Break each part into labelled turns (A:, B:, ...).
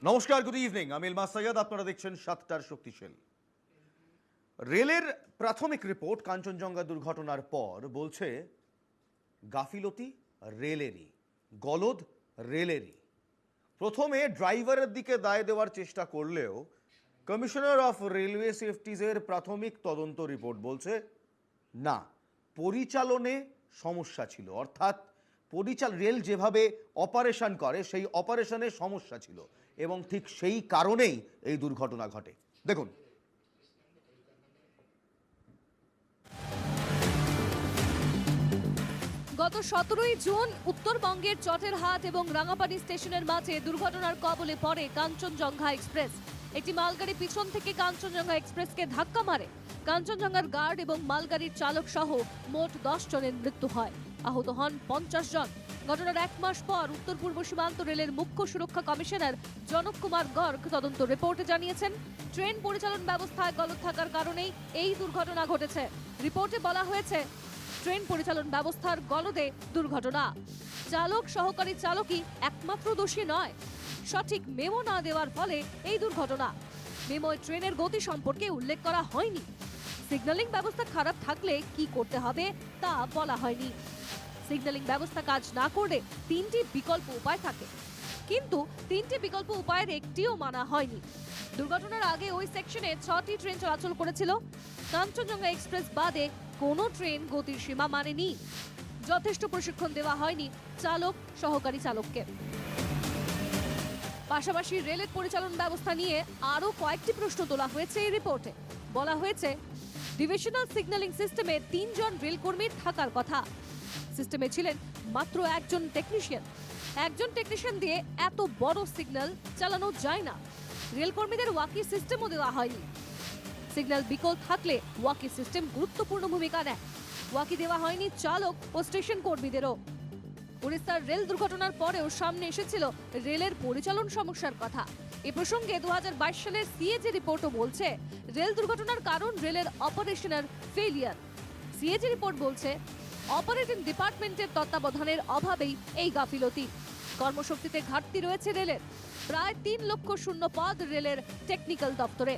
A: নমস্কার, good evening. আমি ইলমাস সৈয়দ, আপনারা দেখছেন সাতটার শক্তিশালী। রেলের প্রাথমিক রিপোর্ট কাঞ্চনজঙ্ঘা দুর্ঘটনার পর বলছে গাফিলতি রেলেরই, গলদ রেলেরই। প্রথমে ড্রাইভারের দিকে দায় দেওয়ার চেষ্টা করলেও কমিশনার অফ রেলওয়ে সেফটিজের প্রাথমিক তদন্ত রিপোর্ট বলছে না, পরিচালনে সমস্যা ছিল। অর্থাৎ রেল যেভাবে অপারেশন করে সেই অপারেশনে সমস্যা ছিল এবং ঠিক সেই কারণেই এই দুর্ঘটনা ঘটে। দেখুন,
B: গত 17ই জুন উত্তরবঙ্গের চটেরহাট এবং রাঙাপানি স্টেশনের মাঝে দুর্ঘটনার কবলে পড়ে কাঞ্চনজঙ্ঘা এক্সপ্রেস। একটি মালগাড়ি পিছন থেকে কাঞ্চনজঙ্ঘা এক্সপ্রেসকে ধাক্কা মারে। কাঞ্চনজঙ্ঘার গার্ড এবং মালগাড়ির চালক সহ মোট 10 জনের মৃত্যু হয়, আহত হন 50 জন। ঘটনার এক মাস পর উত্তর পূর্ব সীমান্ত রেলের মুখ্য সুরক্ষা কমিশনার জনক কুমার গর্গ তদন্ত রিপোর্টে জানিয়েছেন, ট্রেন পরিচালন ব্যবস্থায় গলদ থাকার কারণেই এই দুর্ঘটনা ঘটেছে। রিপোর্টে বলা হয়েছে, ট্রেন পরিচালন ব্যবস্থার গলদে দুর্ঘটনা। চালক সহকারী চালকই একমাত্র দোষী নয়, সঠিক মেমো না দেওয়ার ফলে এই দুর্ঘটনা। মেমোয় ট্রেনের গতি সম্পর্কে উল্লেখ করা হয়নি। সিগন্যালিং ব্যবস্থা খারাপ থাকলে কি করতে হবে তা বলা হয়নি। সিগন্যালিং ব্যবস্থা কাজ না করলে 3টি বিকল্প উপায় থাকে, কিন্তু 3টি বিকল্প উপায়ের একটিও মানা হয়নি। দুর্ঘটনার আগে ওই সেকশনে 6টি ট্রেন চলাচল করেছিল। কাঞ্চনজঙ্ঘা এক্সপ্রেস বাদে কোনো ট্রেন গতির সীমা মানেনি। যথেষ্ট প্রশিক্ষণ দেওয়া হয়নি চালক সহকারী চালককে। পাশাপাশি রেলের পরিচালন ব্যবস্থা নিয়ে আরও কয়েকটি প্রশ্ন তোলা হয়েছে এই রিপোর্টে। বলা হয়েছে, ডিভিশনাল সিগন্যালিং সিস্টেমে 3 জন রেলকর্মীর থাকার কথা। সিস্টেমে ছিলেন মাত্র একজন টেকনিশিয়ান। একজন টেকনিশিয়ান দিয়ে এত বড় সিগন্যাল চালানো যায় না। রেলকর্মীদের ওয়াকি সিস্টেমও দেওয়া হয়নি। সিগন্যাল বিকল থাকলে ওয়াকি সিস্টেম গুরুত্বপূর্ণ ভূমিকা নেয়। ওয়াকি দেওয়া হয়নি চালক ও স্টেশন কর্মীদেরও। উড়িষ্যার রেল দুর্ঘটনার পরেও সামনে এসেছিল রেলের পরিচালন সমস্যার কথা। এ প্রসঙ্গে 2022 সালের সিএজি রিপোর্টও বলছে, রেল দুর্ঘটনার কারণ রেলের অপারেশনাল ফেলিয়ার। সিএজি রিপোর্ট বলছে, অপারেটিং ডিপার্টমেন্টের তত্ত্বাবধানের অভাবেই এই গাফিলতি। কর্মশক্তিতে ঘাটতি রয়েছে রেলের। প্রায় 3 লক্ষ শূন্য পদ রেলের টেকনিক্যাল দপ্তরে।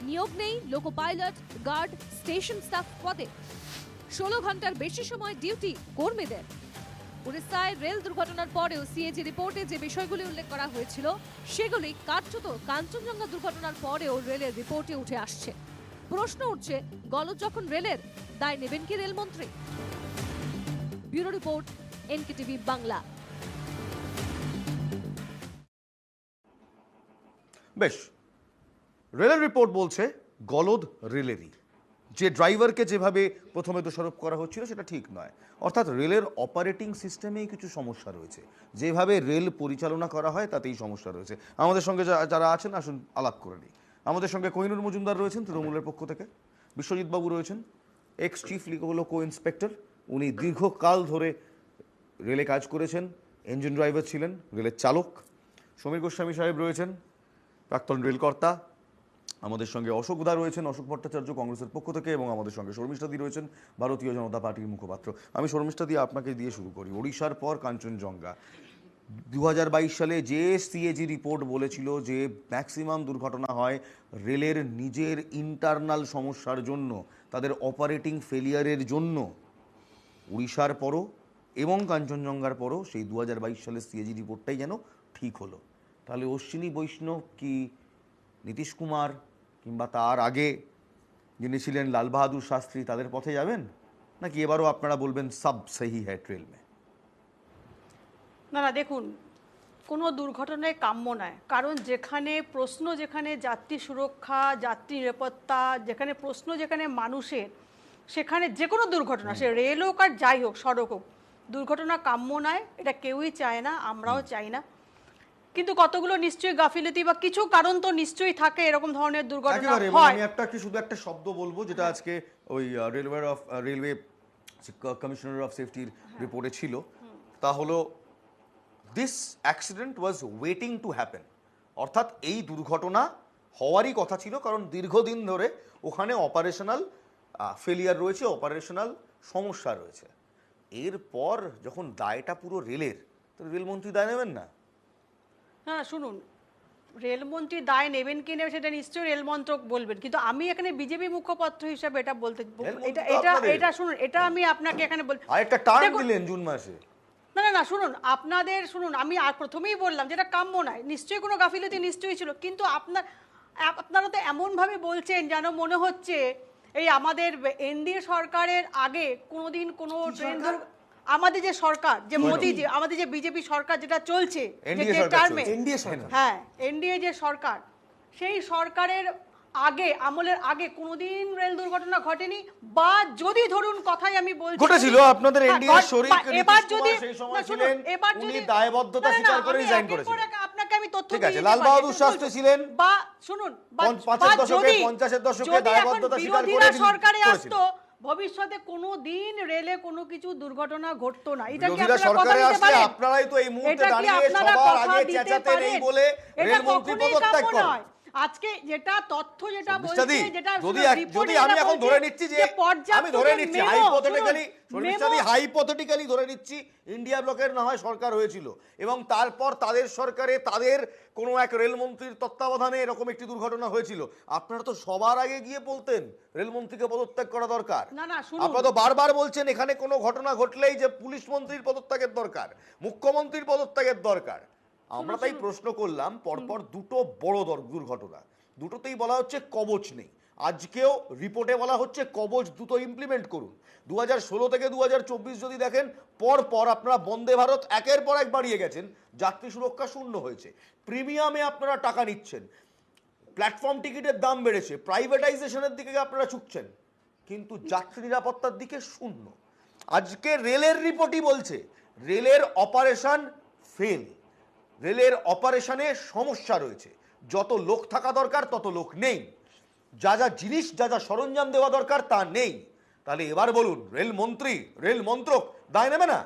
B: নিয়োগ নেই loco pilot, guard, station staff পদে। 16 ঘন্টার বেশি সময় ডিউটি কর্মীদের। উড়িষ্যায় রেল দুর্ঘটনার পরেও সিএজি রিপোর্টে যে বিষয়গুলি উল্লেখ করা হয়েছিল সেগুলি কার্যত কাঞ্চনজঙ্ঘা দুর্ঘটনার পরেও রেলের রিপোর্টে উঠে আসছে। প্রশ্ন উঠছে, গলদ যখন রেলের, দায় নেবেন কি রেলমন্ত্রী? Bureau report, NKTV Bangla.
A: বেশ, রেলের রিপোর্ট বলছে গলদ রেলেরই। যে ড্রাইভারকে যেভাবে প্রথমে দোষারোপ করা হচ্ছিল সেটা ঠিক নয়। অর্থাৎ রেলের অপারেটিং সিস্টেমেই কিছু সমস্যা রয়েছে, যেভাবে রেল পরিচালনা করা হয় তাতেই সমস্যা রয়েছে। আমাদের সঙ্গে যারা আছেন আসুন আলাপ করে নিই। আমাদের সঙ্গে কোহিনুর মজুমদার রয়েছেন তৃণমূলের পক্ষ থেকে, বিশ্বজিৎ বাবু রয়েছেন, এক্স চিফ কো ইন্সপেক্টর, উনি দীর্ঘকাল ধরে রেলে কাজ করেছেন, ইঞ্জিন ড্রাইভার ছিলেন, রেলের চালক। সমীর গোস্বামী সাহেব রয়েছেন, প্রাক্তন রেলকর্তা। আমাদের সঙ্গে অশোক দা রয়েছেন, অশোক ভট্টাচার্য কংগ্রেসের পক্ষ থেকে, এবং আমাদের সঙ্গে শর্মিষ্ঠা দি রয়েছেন, ভারতীয় জনতা পার্টির মুখপাত্র। আমি শর্মিষ্ঠা দি আপনাকে দিয়ে শুরু করি। ওড়িশার পর কাঞ্চনজঙ্ঘা 2022 সালে যে সিএজি রিপোর্ট বলেছিল যে ম্যাক্সিমাম দুর্ঘটনা হয় রেলের নিজের ইন্টারনাল সমস্যার জন্য, তাদের অপারেটিং ফেলিয়ারের জন্য, উড়িষ্যার পরও এবং কাঞ্চনজঙ্ঘার পরও সেই 2022 সালের সিএজি রিপোর্টটাই যেন ঠিক হলো। তাহলে অশ্বিনী বৈষ্ণব কি নীতিশ কুমার কিংবা তার আগে যিনি ছিলেন লাল বাহাদুর শাস্ত্রী তাদের পথে যাবেন, নাকি এবারও আপনারা বলবেন সব সহি হ্যায় ট্রেল মে?
C: না না, দেখুন, কোনো দুর্ঘটনায় কাম্য নয়। কারণ যেখানে যাত্রী সুরক্ষা, যাত্রী নিরাপত্তা, যেখানে মানুষের, সেখানে যে কোনো দুর্ঘটনা, সে রেল হোক আর যাই হোক, সড়ক হোক, দুর্ঘটনা কাম্য নয়। এটা কেউই চায় না, আমরাও চাই না। কিন্তু কতগুলো নিশ্চয়ই গাফিলতি বা কিছু কারণ তো নিশ্চয়ই থাকে এরকম ধরনের দুর্ঘটনা হয়।
A: আমি শুধু একটা শব্দ বলবো যেটা আজকে ওই রেলওয়ে কমিশনার অফ সেফটির রিপোর্টে ছিল, তা হলো this accident was waiting to happen. অর্থাৎ এই দুর্ঘটনা হওয়ারই কথা ছিল, কারণ দীর্ঘদিন ধরে ওখানে অপারেশনাল ফেলিয়ার রয়েছে, অপারেশনাল সমস্যা রয়েছে। এরপর যখন দায়টা পুরো রেলের, তো রেলমন্ত্রী দায় নেবেন না?
C: না না, শুনুন, রেলমন্ত্রী দায় নেবেন কি নেবে সেটা নিশ্চয়ই রেল মন্ত্রক বলবেন, কিন্তু আমি এখানে বিজেপি মুখপাত্র হিসাবে এটা বলতে
A: রেলমন্ত্রী
C: এটা
A: তো
C: এটা
A: আপনাদের।
C: এটা শুনুন, এটা আমি আপনাকে এখানে
A: আরেকটা টার্ম
C: দেখুন,
A: দিলেন জুন মাসে।
C: না না না শুনুন, আপনাদের শুনুন, আমি আর প্রথমেই বললাম যেটা কাম্য নয়, নিশ্চয়ই কোনো গাফিলতি নিশ্চয়ই ছিল, কিন্তু আপনারা তো এমনভাবে বলছেন যেন মনে হচ্ছে এই আমাদের এনডিএ সরকারের আগে কোনোদিন কোনো ট্রেন আমাদের যে সরকার, যে মোদি, যে আমাদের যে বিজেপি সরকার যেটা চলছে,
A: NDA
C: যে
A: সরকার
C: টার্মে,
A: চলছে। NDA সরকার।
C: হ্যাঁ এনডিএ যে সরকার, সেই সরকারের আগে, আমলের আগে কোনোদিন রেল দুর্ঘটনা ঘটেনি, বা যদি ধরুন কথাই আমি বলছি
A: ঘটেছিল, আপনাদের
C: হ্যাঁ,
A: এনডিএ শরীর
C: এবার
A: নীতিশ
C: যদি
A: কুমার সেই সময়
C: না, শুনুন,
A: ছিলেন,
C: এবার
A: উনি
C: যদি
A: দায়বদ্ধতা
C: না, না,
A: স্বীকার করে
C: আমি
A: রিজাইন
C: একের
A: করেছেন।
C: পর এক আপনাকে আমি তথ্য
A: ঠিক
C: দিয়ে
A: আছে,
C: দিতে
A: লাল
C: পারি,
A: বাহাদুর
C: এটা
A: শাস্ত্রী
C: বলবো।
A: ছিলেন,
C: বা শুনুন,
A: পাঁচের দশকে,
C: যদি
A: 50-এর দশকে
C: যদি এখন
A: দায়বদ্ধতা স্বীকার করে
C: বিরোধীরা সরকারে
A: করেছিলেন।
C: আসতো, ভবিষ্যতে কোনো দিন রেলে কোনো কিছু দুর্ঘটনা ঘটতো না। এটা কি
A: বিরোধীরা
C: আপনারা কথা
A: সরকারে
C: দিতে
A: আসলে
C: পারেন?
A: আপনারাই তো এই মুহূর্তে
C: এটা কি
A: দাঁড়িয়ে
C: আপনারা
A: সবার
C: কথা
A: আগে
C: দিতে
A: চেঁচাতেন এই
C: পারেন?
A: বলে
C: এটা
A: রেলমন্ত্রী
C: কখনোই
A: পদত্যাগ
C: কাম্য
A: করেন।
C: নয়। আজকে যেটা তথ্য যেটা
A: শর্মিষ্ঠা
C: বলছে,
A: দি,
C: যেটা
A: যদি
C: রিপোর্টে
A: আমি
C: যেটা
A: এখন
C: বলছে,
A: ধরে নিচ্ছি যে
C: পর্যাপ্ত
A: আমি ধরে
C: যে
A: নিচ্ছি
C: memo,
A: হাইপোথেটিক্যালি,
C: শুনুন,
A: শর্মিষ্ঠা দি,
C: memo-
A: হাইপোথেটিক্যালি ধরে নিচ্ছি ইন্ডিয়া ব্লকের না হয় সরকার হয়েছিল এবং তারপর তাদের সরকারে তাদের কোনো এক রেলমন্ত্রীর তত্ত্বাবধানে এরকম একটি দুর্ঘটনা হয়েছিল, আপনারা তো সবার আগে গিয়ে বলতেন রেলমন্ত্রীকে পদত্যাগ করা দরকার।
C: না, না, শুনুন।
A: আপনারা তো বারবার বলছেন এখানে কোনো ঘটনা ঘটলেই যে পুলিশ মন্ত্রীর পদত্যাগের দরকার, মুখ্যমন্ত্রীর পদত্যাগের দরকার। আমরা তাই প্রশ্ন করলাম, পরপর দুটো বড় দুর্ঘটনা, দুটোতেই বলা হচ্ছে কবচ নেই। আজকেও রিপোর্টে বলা হচ্ছে কবচ দ্রুত ইমপ্লিমেন্ট করুন। 2016 থেকে 2024 যদি দেখেন, পর আপনারা বন্দে ভারত একের পর এক বাড়িয়ে গেছেন, যাত্রী সুরক্ষা শূন্য হয়েছে, প্রিমিয়ামে আপনারা টাকা নিচ্ছেন, প্ল্যাটফর্ম টিকিটের দাম বেড়েছে, প্রাইভেটাইজেশনের দিকে আপনারা ছুটছেন, কিন্তু যাত্রী নিরাপত্তার দিকে শূন্য। আজকে রেলের রিপোর্টই বলছে রেলের অপারেশন ফেল, রেলের অপারেশনে সমস্যা রয়েছে, যত লোক থাকা দরকার তত লোক নেই, যা যা জিনিস, যা যা সরঞ্জাম দেওয়া দরকার তা নেই। তাহলে এবার বলুন রেল মন্ত্রী, রেল মন্ত্রক দায় নেবে না?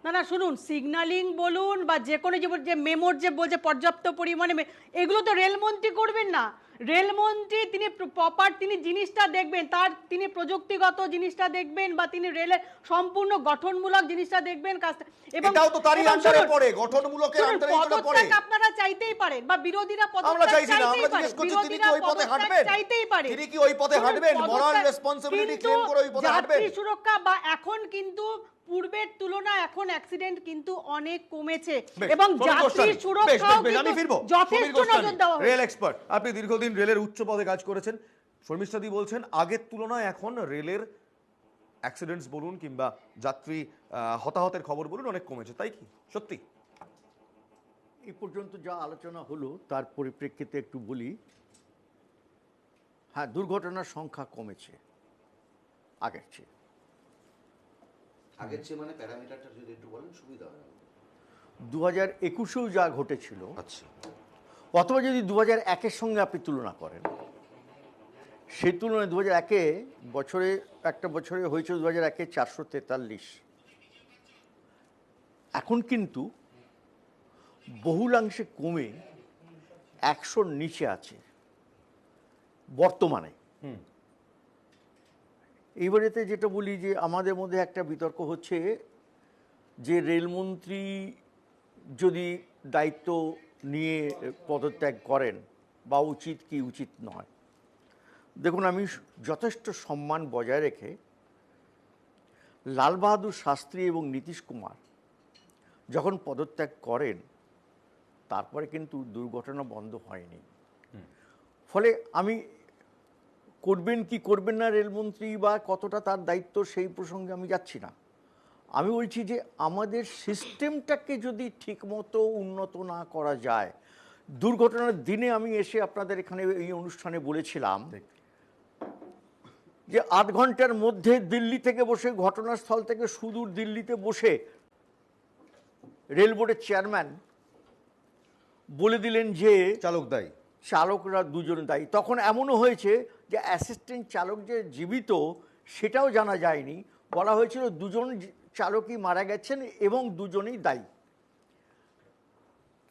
C: না না শুনুন, সিগন্যালিং বলুন বা যে কোনো যে মেমোর যে বলছে পর্যাপ্ত পরিমাণে এগুলো তো রেলমন্ত্রী করবেন না। রেলমন্ত্রী তিনি প্রপার, তিনি জিনিসটা দেখবেন, তিনি প্রযুক্তিগত জিনিসটা দেখবেন, বা তিনি রেলের সম্পূর্ণ গঠনমূলক জিনিসটা দেখবেন কাজটা। এবং
A: এটাও তো তারই
C: এবং
A: আন্ডারে
C: শুনুন,
A: পড়ে, গঠনমূলকের
C: শুনুন,
A: আন্ডারেই তো পড়ে।
C: পদত্যাগ আপনারা চাইতেই পারেন, বা বিরোধীরা
A: আমরা
C: পদত্যাগ
A: চাইছি না,
C: চাইতেই
A: আমরা
C: পারেন,
A: জিজ্ঞেস করছি তিনি কি
C: বিরোধীরা
A: ওই পথে
C: পদত্যাগ
A: হাঁটবেন?
C: চাইতেই পারেন,
A: তিনি কি ওই পথে
C: শুনুন,
A: হাঁটবেন? মোরাল
C: পদত্যাগ-
A: রেসপন্সিবিলিটি
C: কিন্তু
A: ক্লেম করে ওই পথে হাঁটবেন?
C: যাত্রী সুরক্ষা বা এখন কিন্তু পূর্বের তুলনায় এখন অ্যাক্সিডেন্ট কিন্তু অনেক কমেছে,
A: বেশ,
C: এবং
A: সমীর
C: যাত্রী
A: গোস্বামী, বেশ,
C: সুরক্ষাও
A: বেশ, আমি
C: কিন্তু
A: ফিরবো।
C: যথেষ্ট
A: সমীর গোস্বামী,
C: নজর দেওয়া
A: রেল
C: হয়েছে।
A: এক্সপার্ট, আপনি দীর্ঘদিন রেলের উচ্চ পদে কাজ করেছেন। শর্মিষ্ঠাদি বলছেন আগের তুলনায় এখন রেলের অ্যাক্সিডেন্টস বলুন কিংবা যাত্রী হতাহতের খবর বলুন অনেক কমেছে, তাই কি সত্যি?
D: এই পর্যন্ত যা আলোচনা হলো তার পরিপ্রেক্ষিতে একটু বলি, হ্যাঁ দুর্ঘটনার সংখ্যা কমেছে আগের চেয়ে।
E: আগের চেয়ে মানে প্যারামিটারটা যদি একটু বলেন সুবিধা হয়।
D: 2021-এও যা ঘটেছিল,
E: আচ্ছা,
D: অথবা যদি 2001-এর সঙ্গে আপনি তুলনা করেন, সেই তুলনায় 2001-এ একটা বছরে হয়েছে 2001-এ 443, এখন কিন্তু বহুলাংশে কমে 100-র নিচে আছে বর্তমানে। এইবারেতে যেটা বলি যে আমাদের মধ্যে একটা বিতর্ক হচ্ছে যে রেলমন্ত্রী যদি দায়িত্ব নিয়ে পদত্যাগ করেন বা উচিত কি উচিত নয়। দেখুন, আমি যথেষ্ট সম্মান বজায় রেখে লাল বাহাদুর শাস্ত্রী এবং নীতিশ কুমার যখন পদত্যাগ করেন, তারপরে কিন্তু দুর্ঘটনা বন্ধ হয়নি। ফলে আমি করবেন কি করবেন না রেলমন্ত্রী বা কতটা তার দায়িত্ব সেই প্রসঙ্গে আমি যাচ্ছি না। আমি বলছি যে আমাদের সিস্টেমটাকে যদি ঠিকমতো উন্নত না করা যায়, দুর্ঘটনার দিনে আমি এসে আপনাদের এখানে এই অনুষ্ঠানে বলেছিলাম যে 8 ঘন্টার মধ্যে দিল্লি থেকে বসে, ঘটনাস্থল থেকে সুদূর দিল্লিতে বসে রেল বোর্ডের চেয়ারম্যান বলে দিলেন যে
A: চালক দায়ী,
D: চালকরা দুজন দায়ী। তখন এমনও হয়েছে যে অ্যাসিস্ট্যান্ট চালক যে জীবিত সেটাও জানা যায়নি, বলা হয়েছিল দুজন চালকই মারা গেছেন এবং দুজনেই দায়ী।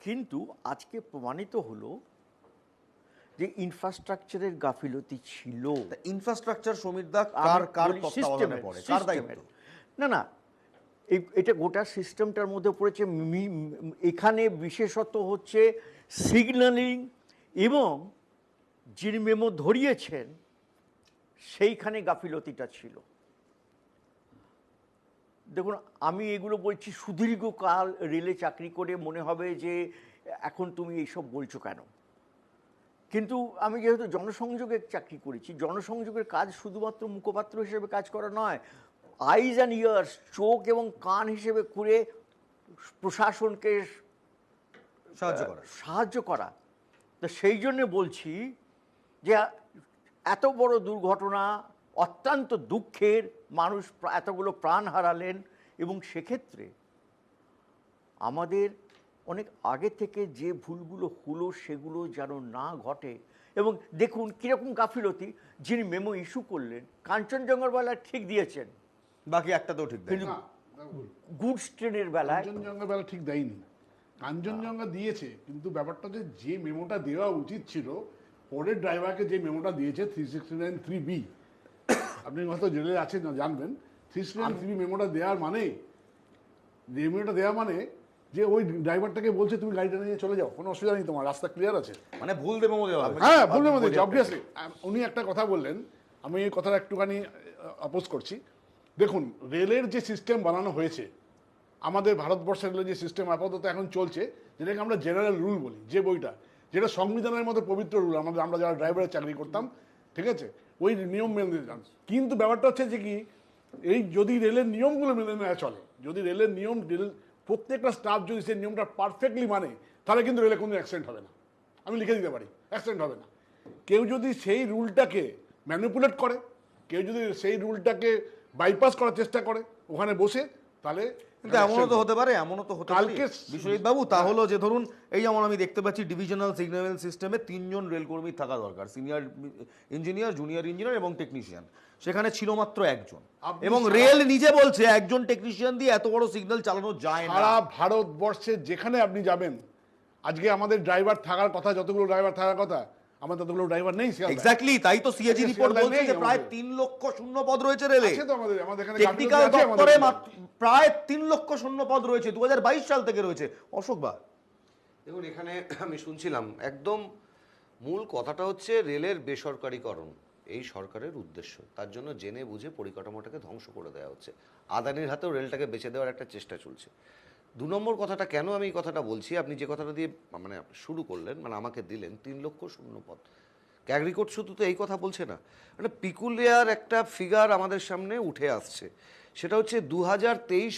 D: কিন্তু আজকে প্রমাণিত হলো যে ইনফ্রাস্ট্রাকচারের গাফিলতি ছিল।
A: ইনফ্রাস্ট্রাকচার সমীর দা
D: আমি
A: কার
D: বলি
A: তত্ত্বাবধানে পড়ে, কার দায়িত্ব?
D: না না, এটা গোটা সিস্টেমটার মধ্যে পড়েছে। এখানে বিশেষত হচ্ছে সিগন্যালিং এবং যিনি মেমো ধরিয়েছেন সেইখানে গাফিলতিটা ছিল। দেখুন, আমি এগুলো বলছি সুদীর্ঘকাল রেলে চাকরি করে মনে হবে যে এখন তুমি এইসব বলছো কেন, কিন্তু আমি যেহেতু জনসংযোগের চাকরি করেছি, জনসংযোগের কাজ শুধুমাত্র মুখপাত্র হিসেবে কাজ করা নয়, আইজ অ্যান্ড ইয়ার্স, চোখ এবং কান হিসেবে করে প্রশাসনকে সাহায্য করা। তো সেই জন্য বলছি যে এত বড় দুর্ঘটনা অত্যন্ত দুঃখের, মানুষ এতগুলো প্রাণ হারালেন, এবং সেক্ষেত্রে আমাদের অনেক আগে থেকে যে ভুলগুলো হলো সেগুলো যেন না ঘটে। এবং দেখুন কীরকম গাফিলতি, যিনি মেমো ইস্যু করলেন কাঞ্চনজঙ্ঘার বেলায় ঠিক দিয়েছেন,
A: বাকি একটাতেও ঠিক দেয়নি।
D: গুডস ট্রেনের বেলায়
F: কাঞ্চনজঙ্ঘা বেলা ঠিক দেয়নি, কাঞ্চনজঙ্ঘা দিয়েছে, কিন্তু ব্যাপারটা যে মেমোটা দেওয়া উচিত ছিল, পরের ড্রাইভারকে যে মেমোটা দিয়েছে 369(3)B, আপনি হয়তো জেলে আছেন না, জানবেন 369(3)B মেমোটা দেওয়ার মানে, যে ওই ড্রাইভারটাকে বলছে তুমি গাড়িটা নিয়ে চলে যাও, কোনো অসুবিধা নেই, তোমার রাস্তা ক্লিয়ার আছে।
A: মানে ভুল দেবো দেওয়া হবে।
F: হ্যাঁ, ভুল মেমো দিয়েছে অবভিয়াসলি। উনি একটা কথা বললেন, আমি এই কথাটা একটুখানি অপোজ করছি। দেখুন, রেলের যে সিস্টেম বানানো হয়েছে, আমাদের ভারতবর্ষের রেলের যে সিস্টেম আপাতত এখন চলছে, যেটাকে আমরা জেনারেল রুল বলি, যে বইটা, যেটা সংবিধানের মতো পবিত্র রুল, আমরা যারা ড্রাইভারের চাকরি করতাম, ঠিক আছে, ওই নিয়ম মেনে নিতাম। কিন্তু ব্যাপারটা হচ্ছে যে কি, এই যদি রেলের নিয়মগুলো মেনে নেওয়া চলে, যদি রেলের নিয়ম, প্রত্যেকটা স্টাফ যদি সেই নিয়মটা পারফেক্টলি মানে, তাহলে কিন্তু রেলে কোনো অ্যাক্সিডেন্ট হবে না। আমি লিখে দিতে পারি, অ্যাক্সিডেন্ট হবে না। কেউ যদি সেই রুলটাকে ম্যানিপুলেট করে, কেউ যদি সেই রুলটাকে বাইপাস করার চেষ্টা করে ওখানে বসে, তাহলে
A: কিন্তু এমনও তো হতে পারে, বিশ্বজিৎ বাবু, তা হলো যে ধরুন এই যেমন আমি দেখতে পাচ্ছি ডিভিশনাল সিগন্যাল সিস্টেমে 3 জন রেলকর্মী থাকা দরকার, সিনিয়র ইঞ্জিনিয়ার, জুনিয়র ইঞ্জিনিয়ার এবং টেকনিশিয়ান, সেখানে ছিল মাত্র একজন, এবং রেল নিজে বলছে একজন টেকনিশিয়ান দিয়ে এত বড় সিগন্যাল চালানো যায় না।
F: সারা ভারতবর্ষে যেখানে আপনি যাবেন, আজকে আমাদের ড্রাইভার থাকার কথা, যতগুলো ড্রাইভার থাকার কথা, আমাদের ততগুলো ড্রাইভার নেই।
A: এক্স্যাক্টলি, তাই তো সিএজি রিপোর্ট বলছে যে প্রায় 3 লক্ষ শূন্য পদ রয়েছে রেলে। টেকনিক্যাল দপ্তরে প্রায় 3 লক্ষ শূন্য পদ রয়েছে, 2022 সাল থেকে রয়েছে। অশোক বা,
E: দেখুন, এখানে আমি শুনছিলাম একদম মূল কথাটা হচ্ছে রেলের বেসরকারীকরণ, এই সরকারের উদ্দেশ্য। তার জন্য জেনে বুঝে পরিকাঠামোটাকে ধ্বংস করে দেওয়া হচ্ছে, আদানির হাতেও রেলটাকে বেচে দেওয়ার একটা চেষ্টা চলছে। 2 নম্বর কথাটা কেন আমি এই কথাটা বলছি, আপনি যে কথাটা দিয়ে মানে শুরু করলেন, মানে আমাকে দিলেন 3 লক্ষ শূন্য পদ, ক্যাগরিকোড শুধু তো এই কথা বলছে না, মানে পিকুলিয়ার একটা ফিগার আমাদের সামনে উঠে আসছে। সেটা হচ্ছে 2023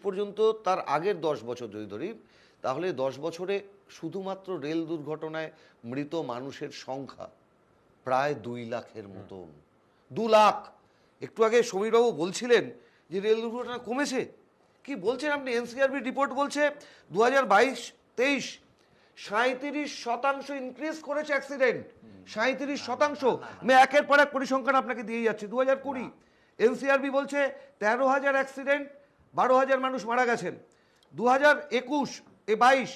E: পর্যন্ত, তার আগের 10 বছর যদি ধরি, তাহলে 10 বছরে শুধুমাত্র রেল দুর্ঘটনায় মৃত মানুষের সংখ্যা প্রায় 2 লাখের মতন। 2 লাখ। একটু আগে সমীরবাবু বলছিলেন যে রেল দুর্ঘটনা কমেছে, কি বলছেন আপনি? এনসিআরবি রিপোর্ট বলছে 2022-23 37% ইনক্রিজ করেছে অ্যাক্সিডেন্ট, 37%। আমি একের পর এক পরিসংখ্যান আপনাকে দিয়ে যাচ্ছি। 2020 এনসিআরবি বলছে 13,000 অ্যাক্সিডেন্ট, 12,000 মানুষ মারা গেছেন। 2021-22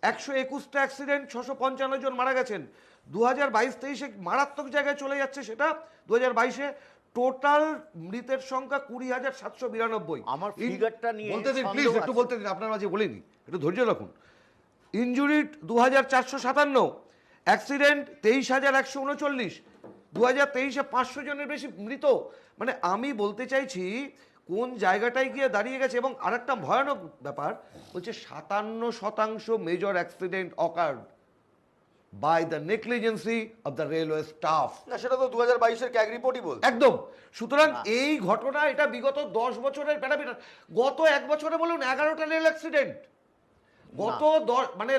E: 121টা অ্যাক্সিডেন্ট, 655 জন মারা গেছেন। 2022-23 মারাত্মক জায়গায় চলে যাচ্ছে সেটা। 2022-এ টোটাল মৃতের সংখ্যা 20,792।
D: আমার ফিগারটা নিয়ে
A: বলতে দিন প্লিজ, একটু বলতে দিন, আপনার মাঝে বলিনি, একটু ধৈর্য রাখুন। ইনজুরিড 2,457, অ্যাক্সিডেন্ট 23,139, 2023-এ 500 জনের বেশি মৃত। মানে আমি বলতে চাইছি কোন জায়গাটায় গিয়ে দাঁড়িয়ে গেছে। এবং আরেকটা ভয়ানক ব্যাপার হচ্ছে 57% major accident occurred by the negligence of the railway staff.
G: না, সেটা তো 2022-এর ক্যাগ রিপোর্টই বলছে।
A: একদম। সুতরাং এই ঘটনা, এটা বিগত 10 বছরের প্যারামিটার। গত 1 বছরে বলুন 11টা রেল অ্যাক্সিডেন্ট, গত মানে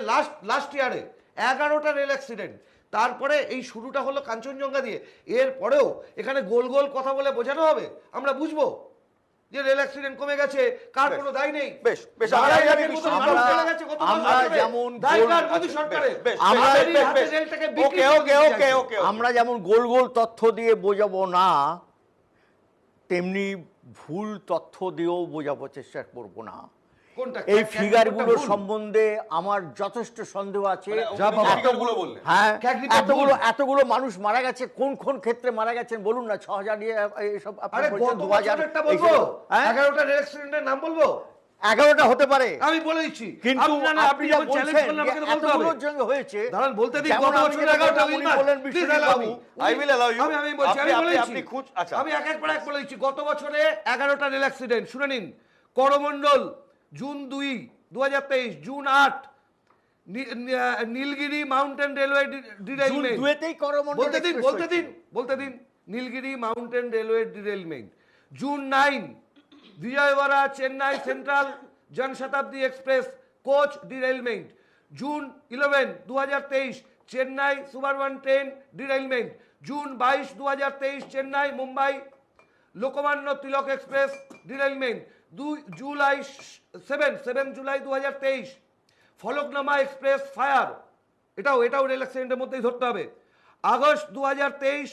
A: লাস্ট ইয়ারে 11টা রেল অ্যাক্সিডেন্ট। তারপরে এই শুরুটা হলো কাঞ্চনজঙ্ঘা দিয়ে, এর পরেও এখানে গোল গোল কথা বলে বোঝানো হবে, আমরা বুঝবো যে রেল অ্যাক্সিডেন্ট কমে গেছে, কার কোনো দায় নেই।
G: বেশ বেশ,
D: আমরা যেমন গোল গোল তথ্য দিয়ে বোঝাবো না, তেমনি ভুল তথ্য দিয়েও বোঝাবো চেষ্টা করবো না। এই ফিগারগুলো সম্বন্ধে আমার যথেষ্ট সন্দেহ আছে। হ্যাঁ, এতগুলো মানুষ মারা গেছে, কোন কোন ক্ষেত্রে মারা গেছেন বলুন না। 6,000 এসব
A: 2011টা রেল অ্যাক্সিডেন্টের নাম বলবো।
D: 11টা হতে পারে,
E: আমি বলে দিচ্ছি,
D: কিন্তু
E: আপনি যখন চ্যালেঞ্জ করলেন আমাকে তো বলতে হবে।
D: এতগুলোর জন্য হয়েছে,
E: দাঁড়ান বলতে দিন,
D: যেমন
E: গত
D: আমি
E: বছর
D: যেটা
E: 11টা
D: বললাম,
E: উইল
D: উনি
E: মার্ক।
D: বললেন
E: Please
D: Biswajit
E: allow
D: Babu,
E: me.
G: I will allow you.
E: আমি বলছি, আমি বলে
G: আপনি
E: দিচ্ছি।
G: খুঁজ আচ্ছা
E: আমি এক পর এক বলে দিচ্ছি। গত বছরে 11টা রেল অ্যাক্সিডেন্ট শুনে নিন। Coromandel June 2, 2023, June 8 Nilgiri mountain railway derailment.
D: June 2-তেই করমণ্ডল
E: বলতে দিন Nilgiri mountain railway derailment. June 9 Vijayawada Chennai central Jan Shatabdi express coach derailment. June 11, 2023 Chennai suburban train derailment. June 22, 2023 Chennai Mumbai Lokmanya Tilak express derailment. July 7 July 2023 Falaknuma express fire, এটাও রেল অ্যাক্সিডেন্টের মধ্যেই ধরতে হবে। আগস্ট 2023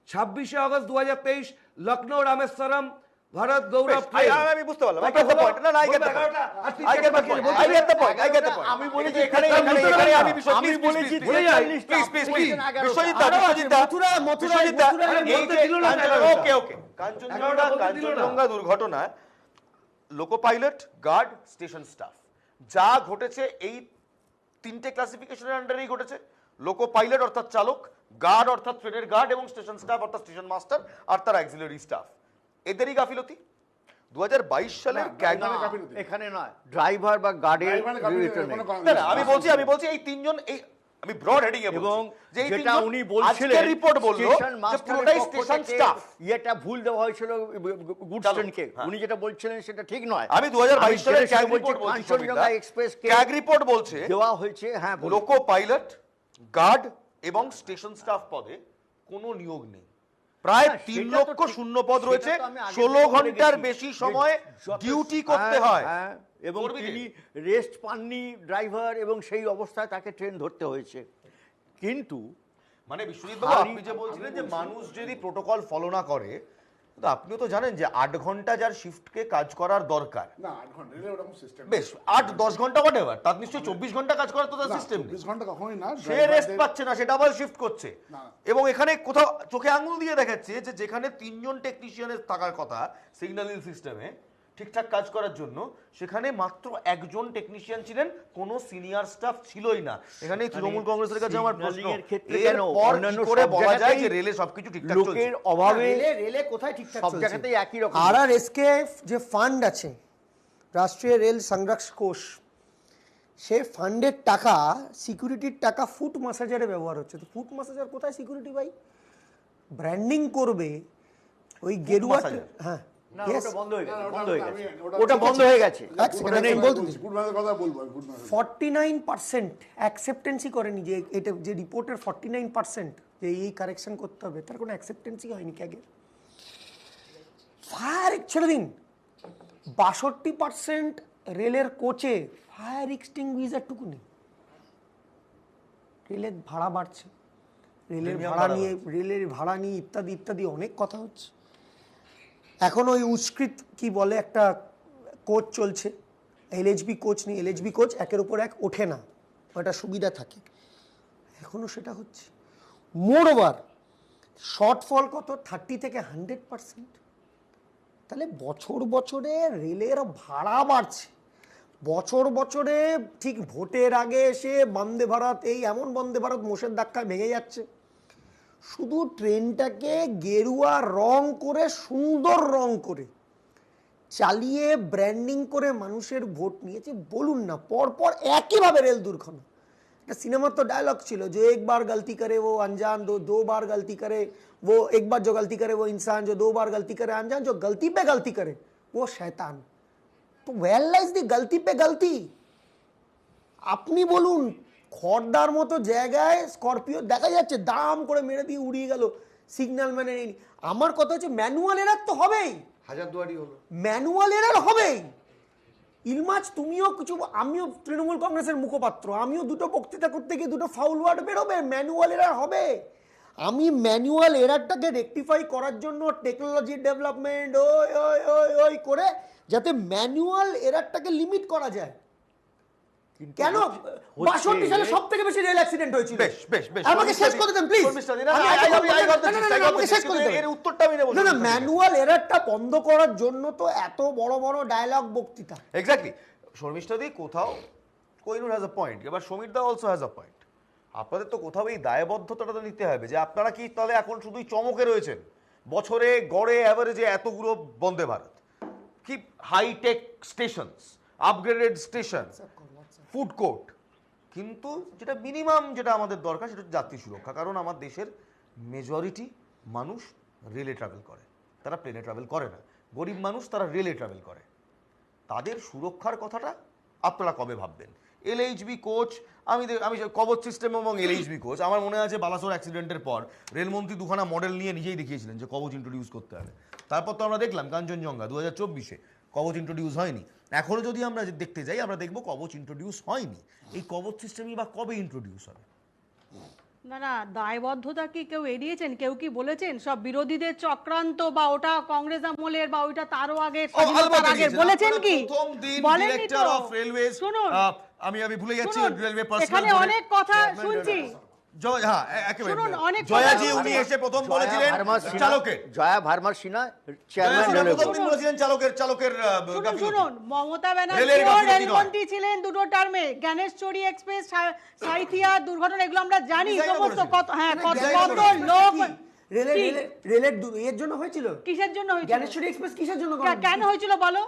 E: 26 আগস্ট 2023 লখনৌ রামেশ্বরম ভারত গৌরব ট্রেন।
G: আমি বুঝতে পারলাম। I get the point. না, I get the point. I get the point. I get the point. I get the point.
D: আমি বলেছি
G: এখানে
D: এখানে
G: আমি
D: আমি বলেছি
G: বিশ্বজিৎ ওকে কাঞ্চনজঙ্ঘা দুর্ঘটনা loco pilot, guard, station staff যা ঘটেছে এই 3টে ক্লাসিফিকেশনের আন্ডারেই ঘটেছে। লোকো পাইলট অর্থাৎ চালক, গার্ড অর্থাৎ ট্রেনের গার্ড এবং স্টেশন স্টাফ অর্থাৎ স্টেশন মাস্টার আর তার অ্যাক্সিলারি স্টাফ, এদেরই গাফিলতি। 2022 সালের
D: এখানে নয়, ড্রাইভার বা গার্ডের
G: আমি বলছি এই তিনজন, এই আমি ব্রড হেডিং এ
D: এবং
G: যে এই
D: যেটা
G: তিনজন
D: উনি বলছিলেন
G: রিপোর্ট বললো যে পুরোটাই স্টেশন স্টাফ।
D: এটা ভুল দেওয়া হয়েছিল গুডস ট্রেনকে, উনি যেটা বলছিলেন সেটা ঠিক নয়।
G: আমি 2022 সালের ক্যাগ রিপোর্ট বলছি,
D: কাঞ্চনজঙ্ঘা এক্সপ্রেস
G: ক্যাগ রিপোর্ট বলছে
D: দেওয়া হয়েছে, হ্যাঁ
G: লোকো পাইলট, গার্ড এবং স্টেশন স্টাফ পদে কোনো নিয়োগ নেই। প্রায় 3 লক্ষ শূন্য পদ রয়েছে, 16 ঘন্টার বেশি সময় ডিউটি করতে হয়
D: এবং তিনি রেস্ট পাননি ড্রাইভার, এবং সেই অবস্থায় তাকে ট্রেন ধরতে হয়েছে। কিন্তু
A: মানে বিশ্বজিৎ বাবু, আপনি যে বলছিলেন যে মানুষ যদি প্রোটোকল ফলো না করে, তো আপনিও তো জানেন যে 8 ঘন্টা যার শিফটকে কাজ করার দরকার,
F: না 8 ঘন্টা রেলের ওরকম সিস্টেম
A: বেশ 8-10 ঘন্টা হোয়াটএভার, তার নিশ্চয়ই 24 ঘন্টা কাজ করার তো তার সিস্টেম নেই।
F: 24 ঘন্টা কখনোই না,
A: সে রেস্ট পাচ্ছে না, সে ডাবল শিফট করছে।
F: না।
A: এবং এখানে কোথাও চোখে আঙুল দিয়ে দেখাচ্ছে যে যেখানে 3 জন টেকনিশিয়ানের থাকার কথা সিগন্যালিং সিস্টেমে ঠিকঠাক কাজ করার জন্য, সেখানে মাত্র 1 জন টেকনিশিয়ান ছিলেন, কোনো সিনিয়র স্টাফ ছিলই না। এখানে তৃণমূল কংগ্রেসের কাছে আমার প্রশ্ন, এরপর কি করে বলা যায় যে রেলে সবকিছু ঠিকঠাক চলছে?
D: লোকের অভাবে
H: রেলে কোথায় ঠিকঠাক
D: সব
H: চলছে?
D: জায়গাতেই একই রকম।
H: RRSKF যে ফান্ড আছে, রাষ্ট্রীয় রেল সংরক্ষণ কোষ, সে ফান্ডের টাকা, সিকিউরিটির টাকা ফুট ম্যাসাজারে ব্যবহার হচ্ছে। তো ফুট ম্যাসাজার কোথায় সিকিউরিটি ভাই? ব্র্যান্ডিং করবে ওই গেরুয়া, হ্যাঁ
D: না,
H: yes,
D: ওটা বন্ধ হয়ে গেছে,
F: ওটা
D: ওটা বন্ধ হয়ে গেছে।
H: এক সেকেন্ড আমি বলতে দিন।
F: ফুটবলের কথা বলবো, আমি ফুটবল
H: 49% অ্যাকসেপ্টেন্সই করেনি, যে এটা যে রিপোর্টের 49% যে এই কারেকশন করতে হবে, তার কোনো অ্যাকসেপ্টেন্সই হয়নি ক্যাগের। ফায়ার ছেড়ে দিন, 62% রেলের কোচে ফায়ার এক্সটিংগুইজারটুকু নেই। রেলের ভাড়া বাড়ছে, রেলের ভাড়া নিয়ে ইত্যাদি ইত্যাদি অনেক কথা হচ্ছে। এখন ওই উৎস্কৃত কি বলে একটা কোচ চলছে, LHB কোচ নেই, LHB কোচ একের উপর এক ওঠে না, ওটা সুবিধা থাকে, এখনো সেটা হচ্ছে। মোর ওভার শর্টফল কত? 30 থেকে 100%। তাহলে বছর বছরে রেলের ভাড়া বাড়ছে, বছর বছরে ঠিক ভোটের আগে এসে বন্দে ভারত, এই এমন বন্দে ভারত মোষের ধাক্কায় ভেঙে যাচ্ছে। শুধু ট্রেনটাকে গেরুয়া রং করে, সুন্দর রং করে চালিয়ে ব্র্যান্ডিং করে মানুষের ভোট নিয়েছে। বলুন না, পরপর একইভাবে রেল দুর্ঘটনা। একটা সিনেমার তো ডায়লগ ছিল যে एक बार गलती करे वो अनजान, दो बार गलती करे वो, एक बार जो गलती करे वो इंसान, जो 2 बार गलती करे अनजान, जो गलती पे गलती करे वो शैतान। তো ওয়েল লাইজ দি গলতি পে গলতি। আপনি বলুন, খড়দার মতো জায়গায় স্করপিও দেখা যাচ্ছে, দাম করে মেরে দিয়ে উড়িয়ে গেল, সিগন্যাল মানে নেই। আমার কথা হচ্ছে ম্যানুয়াল এরার তো হবেই,
E: হাজারদুয়ারি হলো,
H: ম্যানুয়াল এরার হবেই। ইলমাজ তুমিও কিছু, আমিও তৃণমূল কংগ্রেসের মুখপাত্র, আমিও দুটো বক্তৃতা করতে গিয়ে দুটো ফাউল ওয়ার্ড বেরোবে, ম্যানুয়াল এরার হবে। আমি ম্যানুয়াল এরারটাকে রেকটিফাই করার জন্য টেকনোলজি ডেভেলপমেন্ট ওই ওই ওই ওই করে যাতে ম্যানুয়াল এরারটাকে লিমিট করা যায়।
D: কিন্তু
H: কেন
D: হচ্ছে-
H: 62 সালে সব থেকে বেশি রেল অ্যাক্সিডেন্ট হয়েছিল?
G: বেশ বেশ বেশ
H: আমাকে শেষ করে দেন প্লিজ।
G: শর্মিষ্ঠা দি, না, না, আমাকে শেষ করে দেন। এর উত্তরটা আমি নেব।
H: না না, ম্যানুয়াল এরারটা বন্ধ করার জন্য তো এত বড় বড় ডায়লগ বক্তৃতা।
G: এক্স্যাক্টলি, শর্মিষ্ঠা দি কোথাও কোহিনুর হ্যাজ আ পয়েন্ট, এবার সমীর দা অলসো হ্যাজ আ পয়েন্ট। আপনাদের তো কোথাও এই দায়বদ্ধতাটা তো নিতে হবে যে আপনারা কি তাহলে এখন শুধুই চমকে রয়েছেন? বছরে গড়ে অ্যাভারেজে এতগুলো বন্দে ভারত, কি hi tech stations, upgraded station, food court, কিন্তু যেটা মিনিমাম যেটা আমাদের দরকার সেটা হচ্ছে যাত্রী সুরক্ষা। কারণ আমার দেশের মেজরিটি মানুষ রেলে ট্রাভেল করে, তারা প্লেনে ট্রাভেল করে না। গরিব মানুষ তারা রেলে ট্রাভেল করে, তাদের সুরক্ষার কথাটা আপনারা কবে ভাববেন? এলএইচবি কোচ, আমি কবচ সিস্টেম এবং এলএইচবি কোচ, আমার মনে আছে বালাসোর অ্যাক্সিডেন্টের পর রেলমন্ত্রী দুখানা মডেল নিয়ে নিজেই দেখিয়েছিলেন যে কবচ ইন্ট্রোডিউস করতে হবে। তারপর তো আমরা দেখলাম কাঞ্চনজঙ্ঘা 2024-এ কবচ ইন্ট্রোডিউস হয়নি। এখনও যদি আমরা দেখতে যাই আমরা দেখব কবচ ইন্ট্রোডিউস হয়নি। এই কবচ সিস্টেমই বা কবে ইন্ট্রোডিউস হবে?
C: না না, দায়বদ্ধতা কি কেউ এড়িয়েছেন? কেউ কি বলেছেন সব বিরোধীদের চক্রান্ত, বা ওটা কংগ্রেস আমলের, বা ওইটা তারও আগে, স্বাধীনতার আগে? বলেছেন কি?
G: প্রথম দিন
C: বলেননি
G: ডিরেক্টর
C: তো।
G: অফ রেলওয়েজ,
C: শুনুন,
G: আমি ভুলে যাচ্ছি
C: শুনুন,
G: রেলওয়ে পার্সোনাল,
C: এখানে অনেক কথা শুনছি।
G: হ্যাঁ একেবারে
C: শুনুন, অনেক
G: জয়াজি
C: কথা
G: উনি
C: শুনছি।
G: এসে প্রথম বলেছিলেন চালকের,
D: জয়া ভার্মার সিনহা চেয়ারম্যান
G: জয়া
D: রেলওয়ে
G: প্রথম দিন বলেছিলেন চালকের
C: শুনুন
G: গাফিলতি।
C: শুনুন, মমতা
G: রেলের
C: ব্যানার্জি
G: গাফিলতি নয়।
C: রেলমন্ত্রী ছিলেন দুটো টার্মে। জ্ঞানেশ্বরী এক্সপ্রেস, সাইথিয়া দুর্ঘটনা, এগুলো আমরা জানি
G: ডিজাইনও
C: সমস্ত।
G: করেছিলেন।
C: কত, হ্যাঁ, কত
G: ডিজাইনও
C: কত
G: করেছিলেন।
C: লোক।
H: রেলের
C: কি?
H: রেলের এর জন্য হয়েছিল?
C: কিসের জন্য হয়েছিল?
H: জ্ঞানেশ্বরী এক্সপ্রেস কিসের জন্য করা
C: কেন হয়েছিল বলো?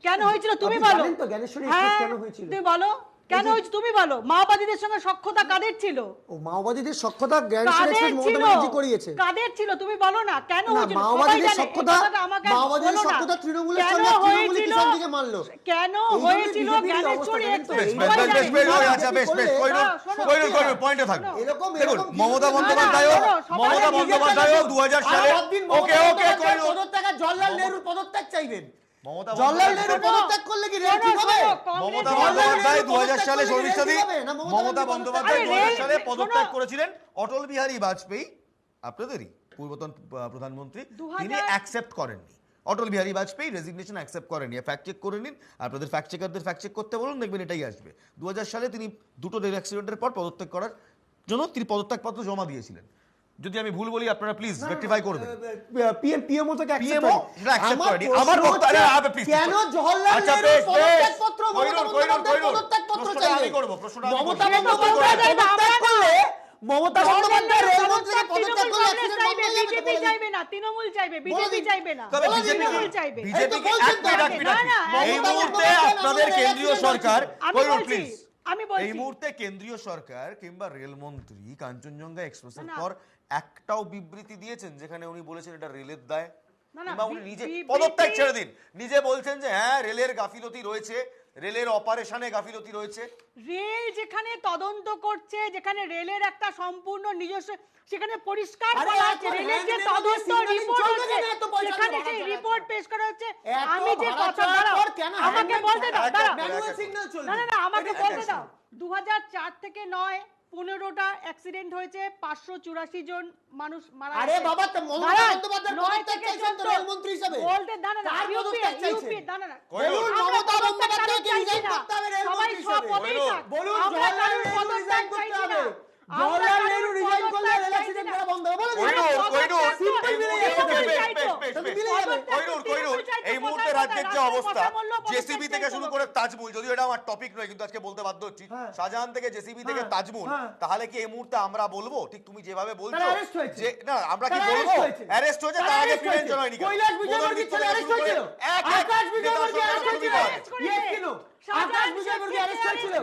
C: কেন হয়েছিল তুমি
H: আপনি
C: বলো?
H: জানেন তো জ্ঞানেশ্বরী এক্সপ্রেস
C: হ্যাঁ,
H: কেন হয়েছিল?
C: তুমি বলো কেন হয়েছিল, তুমি বলো। মাওবাদীদের সঙ্গে সখ্যতা কাদের ছিল?
H: ও মাওবাদীদের সখ্যতা জ্ঞানেশ্বরী
C: কাদের
H: এক্সপ্রেস মমতা
C: ছিল?
H: ব্যানার্জি করিয়েছে।
C: কাদের ছিল তুমি বলো না, কেন
H: না,
C: হয়েছিল? সবাই
H: মাওবাদীদের
C: জানে। এই
H: সখ্যতা,
C: কথাটা আমাকে
H: মাওবাদীদের
C: বলো না।
H: সখ্যতা তৃণমূলের
C: কেন
H: সঙ্গে তৃণমূলী
C: হয়েছিল?
H: কিষাণ দিকে মারলো।
C: কেন
H: এই জন্যই
C: হয়েছিল
H: BJP র
C: জ্ঞানেশ্বরী
H: অবস্থা,
C: এক্সপ্রেস?
H: জানেন তো?
C: সবাই জানে।
G: আচ্ছা বেশ বেশ
C: শোনো, শোনো।
G: পয়েন্টে থাকবে।
H: এরকম
G: দেখুন
H: এরকম
G: মমতা
H: কিছু-
G: বন্দ্যোপাধ্যায়ও,
C: না, না, শোনো,
G: মমতা
C: সবাই
G: বন্দ্যোপাধ্যায়ও 2000 সালে ওকে ওকে
H: পদত্যাগ আর জওহরলাল নেহরুর পদত্যাগ চাইবেন।
G: মমতা
H: জওহরলাল নেহরুর
G: বন্দ্যোপাধ্যায়,
H: পদত্যাগ করলে কি রেল
C: শোনো,
H: ঠিক হবে?
C: শোনো, কংগ্রেস-
G: মমতা
H: জওহরলাল
G: বন্দ্যোপাধ্যায়
H: নেহরুর
G: 2000 সালে
H: পদত্যাগ করলে
G: শর্মিষ্ঠা দি,
H: রেল ঠিক হবে? না,
G: মমতা বন্দ্যোপাধ্যায়
C: আরে
G: 2000 সালে
C: রেল-
G: পদত্যাগ
C: শোনো।
G: করেছিলেন অটল বিহারী বাজপেয়ী, আপনাদেরই পূর্বতন প্রধানমন্ত্রী,
C: 2000
G: তিনি অ্যাকসেপ্ট করেননি। অটল বিহারী বাজপেয়ী রেজিগনেশন অ্যাকসেপ্ট করেননি। ফ্যাক্ট চেক করে নিন, আপনাদের ফ্যাক্ট চেকারদের ফ্যাক্ট চেক করতে বলুন, দেখবেন এটাই আসবে। 2000 সালে তিনি দুটো রেল অ্যাক্সিডেন্টের পর পদত্যাগ করার জন্য তিনি পদত্যাগপত্র জমা দিয়েছিলেন। যদি আমি ভুল বলি আপনারা প্লিজ রেকটিফাই করবেন।
H: পিএমও থেকে
G: PMO সেটা accept করেনি। আমার বক্তব্য please,
H: কেন জওহরলাল
G: আচ্ছা,
H: নেহরুর
G: বেশ,
H: পদত্যাগ
G: বেশ।
H: পত্র
G: কইরুন,
H: মমতা
G: কইরুন,
H: বন্দ্যোপাধ্যায়
G: কইরুন।
H: পদত্যাগ পত্র
G: প্রশ্নটা আমি
H: চাইলেন?
G: করব, প্রশ্নটা আমি
H: মমতা
G: করব।
H: বন্দ্যোপাধ্যায় পদত্যাগ করলে মমতা বন্দ্যোপাধ্যায়
C: জওহরলাল
H: রেলমন্ত্রী
C: নেহরুর
H: পদত্যাগ করলে
C: কংগ্রেস
H: accident
C: চাইবে,
H: বন্ধ হয়ে যাবে,
C: বিজেপি
H: বলে দিন।
C: চাইবে না, তৃণমূল চাইবে,
H: বলে
C: বিজেপি
H: দিন।
C: চাইবে না,
G: তবে
C: তৃণমূল চাইবে।
G: বিজেপি
H: এই তো বলছেন তো
G: এক
H: আগে।
G: মিনিট,
C: না, না,
G: এই
C: মমতা
G: মুহূর্তে
H: বন্দ্যোপাধ্যায়
G: আপনাদের
H: আমাদের
G: কেন্দ্রীয়
H: accident
G: সরকার,
C: আমি
G: কইরুন
C: বলছি,
G: প্লিজ,
C: আমি বলছি।
G: এই মুহূর্তে কেন্দ্রীয় সরকার কিংবা রেলমন্ত্রী কাঞ্চনজঙ্ঘা এক্সপ্রেসের
C: না, না।
G: পর একটাও বিবৃতি দিয়েছেন যেখানে উনি বলেছেন এটা রেলের দায়?
C: না, না,
G: কিংবা উনি নিজে
C: বিবৃতি-
G: পদত্যাগ ছেড়ে দিন, নিজে বলছেন যে হ্যাঁ রেলের গাফিলতি রয়েছে, রেলের অপারেশনে গাফিলতি রয়েছে।
C: রেল যেখানে তদন্ত করছে, যেখানে রেলের একটা সম্পূর্ণ নিজস্ব, সেখানে পরিষ্কার
H: আরে
C: বলা
H: এখন
C: আছে রেলের যে
H: হ্যান্ড
C: তদন্ত
H: signaling
C: রিপোর্ট
H: চলবে
C: হচ্ছে,
H: কেন এত পয়সা
C: সেখানে
H: দিয়ে
C: সেই
H: ভাড়া
C: রিপোর্ট পেশ করা হচ্ছে।
H: এত
C: আমি যে
H: ভাড়া
C: কথা
H: চড়ার
C: দাঁড়াও,
H: পর কেন
C: আমাকে
H: hand
C: বলতে দাও,
G: এক-
C: দাঁড়াও।
H: ম্যানুয়াল সিগন্যাল চলবে?
C: না না না, আমাকে
H: এটা
C: বলতে
H: একটা
C: দাও। 2004 থেকে 9 15টা অ্যাক্সিডেন্ট হয়েছে, 584 জন মানুষ মারা
H: আরে
C: গেছে।
H: বাবা, তো মমতা
C: দাঁড়ান,
H: বন্দ্যোপাধ্যায়
C: 9
H: পদত্যাগ
C: থেকে
H: চাইছেন তো
C: 14
H: রেলমন্ত্রী হিসেবে?
C: বলতে দাঁড়া না,
H: কার পদত্যাগ চাইছেন?
C: ইউপি দাঁড়া না।
H: বলুন
C: আমরা
H: মমতা
C: পদত্যাগ
H: বন্দ্যোপাধ্যায়কে
C: কারোর
H: রিজাইন
C: চাইছি না।
H: করতে হবে
C: সবাই
H: রেলমন্ত্রী
C: সব
H: হিসেবে।
C: পদেই থাক।
H: বলুন
C: আমরা
H: জওহরলাল
C: কারোর
H: নেহরু
C: পদত্যাগ
H: রিজাইন করতে
C: চাইছি
H: হবে।
C: না। আমরা
H: জওহরলাল
C: কারোর
H: নেহরু রিজাইন করলে
C: পদত্যাগ
H: রেল
C: চাইছি
H: অ্যাক্সিডেন্ট
C: না।
H: করা বন্ধ হবে, বলে দিন।
G: জেসিবি থেকে শুরু করে তাজমুল, যদিও এটা আমার টপিক নয় কিন্তু আজকে বলতে বাধ্য হচ্ছি,
H: হ্যাঁ।
G: শাহজাহান থেকে জেসিবি থেকে
H: হ্যাঁ,
G: তাজমুল,
H: হ্যাঁ।
G: তাহলে কি এই মুহূর্তে আমরা বলবো ঠিক তুমি যেভাবে বলছো
H: তারা arrest হয়েছে।
G: যে না আমরা কি
H: তারা
G: বলবো
H: arrest হয়েছে।
G: অ্যারেস্ট হয়েছে,
H: তারা
G: তার আগে
H: arrest
G: প্রিভেনশন
H: হয়েছে।
G: হয়নি কেন?
H: কৈলাস বিজয়বর্গীয়
G: মদন মিত্র
H: ছেলে
G: থেকে
H: arrest
G: শুরু করে
H: হয়েছিল।
G: এক এক
H: আকাশ
G: নেতার
H: বিজয়বর্গীয়
G: সঙ্গে
H: arrest
G: শুরু
H: হয়েছিল।
G: করে।
H: Yes, ছিল। আকাশ বিজয়বর্গীয় arrest হয়েছিল।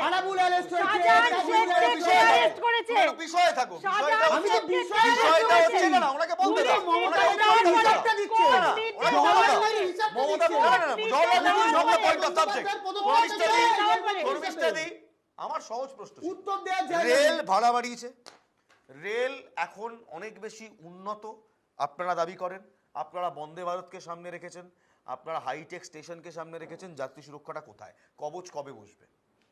H: আনাবুল arrest হয়েছে।
C: শাহজাহান
H: তাজমুল
C: শেখকে
H: arrest
C: কে
H: হয়েছে।
C: arrest করেছে?
G: একটু বিষয়ে থাকো, বিষয়টা
C: শাহজাহান
H: আমি তো
G: হচ্ছে
H: বিষয়ে
G: বিষয়টা
H: arrest
G: হচ্ছে
H: হয়েছি।
G: না, ওনাকে বলতে দাও,
H: মমতা
G: ওনাকে
H: বন্দ্যোপাধ্যায়
G: বলতে দাও।
H: হিসাবটা দিচ্ছে।
G: না, না, ওনাকে বলতে
H: জওহরলাল
G: দাও।
H: নেহরু হিসাবটা
G: মমতা
H: দিচ্ছে।
G: না, না, না, Jawaharlal Nehru is not the point of subject.
H: বন্দ্যোপাধ্যায়ের পদত্যাগ
G: শর্মিষ্ঠা দি,
H: চাই।
G: শর্মিষ্ঠা দি, আমার সহজ প্রশ্ন ছিল।
H: উত্তর দেওয়ার জায়গা
G: রেল
H: নেই।
G: ভাড়া বাড়িয়েছে, রেল এখন অনেক বেশি উন্নত আপনারা দাবি করেন, আপনারা বন্দে ভারতকে সামনে রেখেছেন, আপনারা হাইটেক স্টেশনকে সামনে রেখেছেন, যাত্রী সুরক্ষাটা কোথায়? কবচ কবে বসবে?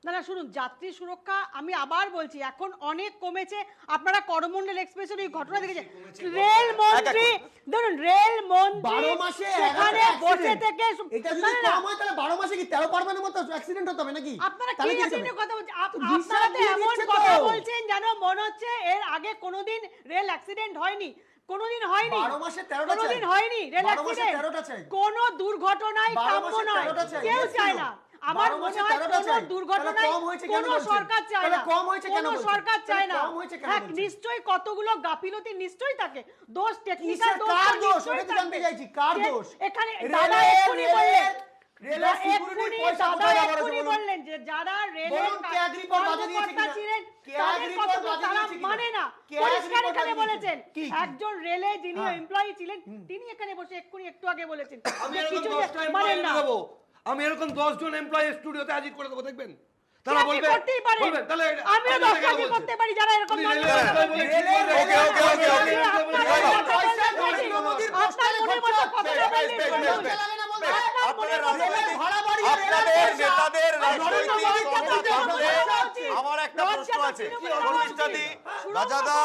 C: না না শুনুন, যাত্রী সুরক্ষা আমি আবার বলছি এখন অনেক কমেছে। আপনারা করমণ্ডল এক্সপ্রেসের ওই ঘটনা দেখেছেন, রেল মন্ত্রী ধরুন, রেল মন্ত্রী
H: 12 মাসে
C: সেখানে
H: 11টা
C: বসে
H: accident।
C: থেকে
H: এটা যদি
C: না, না,
H: কম হয় তাহলে 12 মাসে কি 13 পারমানেন্টের মতো অ্যাক্সিডেন্ট হতে হবে নাকি?
C: আপনারা
H: তাহলে
C: কি
H: কি
C: অ্যাক্সিডেন্টের
H: হিসাবে?
C: কথা বলছেন?
H: তো
C: আপনারা
H: হিসাব
C: তো
H: দিয়ে
C: এমন
H: দিচ্ছে
C: কথা
H: তো।
C: বলছেন যেন মনে হচ্ছে এর আগে কোনোদিন রেল অ্যাক্সিডেন্ট হয়নি। কোনোদিন হয়নি,
H: 12 মাসে 13টা
C: কোনোদিন
H: চাই।
C: হয়নি রেল
H: 12 মাসে
C: অ্যাক্সিডেন্ট।
H: 13টা চাই।
C: কোনো দুর্ঘটনায়
H: 12
C: কাম্য
H: মাসে
C: নয়,
H: 13টা চাই।
C: কেউ
H: Yes,
C: চায়
H: no?
C: না। আমার
H: 12
C: মনে
H: মাসে
C: হয়
H: 13টা
C: কোনো
H: চাই।
C: দুর্ঘটনায়
H: তাহলে কম হয়েছে কেন
C: কোনো
H: বলছেন?
C: সরকার চায়
H: তাহলে
C: না,
H: কম হয়েছে কেন
C: কোনো
H: বলছেন?
C: সরকার চায় না।
H: তাহলে কম হয়েছে কেন
C: হ্যাঁ,
H: বলছেন?
C: নিশ্চয়ই কতগুলো গাফিলতি নিশ্চয়ই থাকে, দোষ টেকনিক্যাল
H: কিসের
C: দোষ
H: কার
C: তো
H: দোষ?
C: নিশ্চয়ই
H: ওটাই তো জানতে
C: থাকবে।
H: চাইছি, কার
C: যে
H: দোষ?
C: এখানে
H: রেলের-
C: দাদা এক্ষুনি বললেন,
H: রেলের সিকিউরিটির পয়সা কোথায় ব্যবহার হচ্ছে বলুন?
C: বললেন যে যারা রেলের
H: বলুন, কে এক রিপোর্ট বাজে দিয়েছে
C: কর্মকর্তা
H: কিনা?
C: ছিলেন
H: কে এক
C: তাদের
H: রিপোর্ট
C: কথা
H: বাজে
C: তারা
H: দিয়েছে কিনা?
C: মানে না।
H: কে এক
C: পরিষ্কার
H: রিপোর্ট
C: এখানে
H: বাজে
C: বলেছেন,
H: দিয়েছে? কি?
C: একজন রেলে যিনি
H: হ্যাঁ।
C: এমপ্লয়ি ছিলেন তিনি এখানে বসে এক্ষুনি একটু আগে বলেছেন
E: আমি
C: যে
E: এরকম
C: কিছু
E: 10টা
C: মানেন
E: এমপ্লয়ি
C: না।
E: দেবো, আমি এরকম 10 জন এমপ্লয়ি স্টুডিওতে হাজির করে দেবো, দেখবেন তারা
C: আপনি
E: বলবে,
C: করতেই পারেন।
E: বলবেন তাহলে
C: আমিও
E: আপনারা
C: 10
E: কেন
C: কাজই
E: বলছেন?
C: করতে পারি যারা এরকম
E: উনি
C: ধরনের
E: রেলের
C: কথা
E: এমপ্লয়ি বলে
C: বলছেন।
E: কি বলবেন?
A: Okay, okay, okay, okay.
C: আপনার
A: Right.
C: কথা বলছেন,
H: নরেন্দ্র মোদীর
C: আপনার
H: পোস্টারে
C: মনের
H: খরচা
C: মতো কথা
H: হচ্ছে।
C: বললেন,
A: বেশ, বেশ,
C: বলুন।
A: বেশ।
H: লাগে না বলতে?
C: আপনার
A: আপনাদের
C: মনের মতো
A: রাজনৈতিক-
H: ভাড়া বাড়িয়ে
A: আপনাদের
H: রেলের পয়সা।
A: নেতাদের
H: নরেন্দ্র
A: রাজনৈতিক
H: মোদীর
A: কথা
H: কথা
A: থাকলে
H: বলছে।
A: আমার একটা প্রশ্ন আছে, শর্মিষ্ঠাদি, রাজাদা,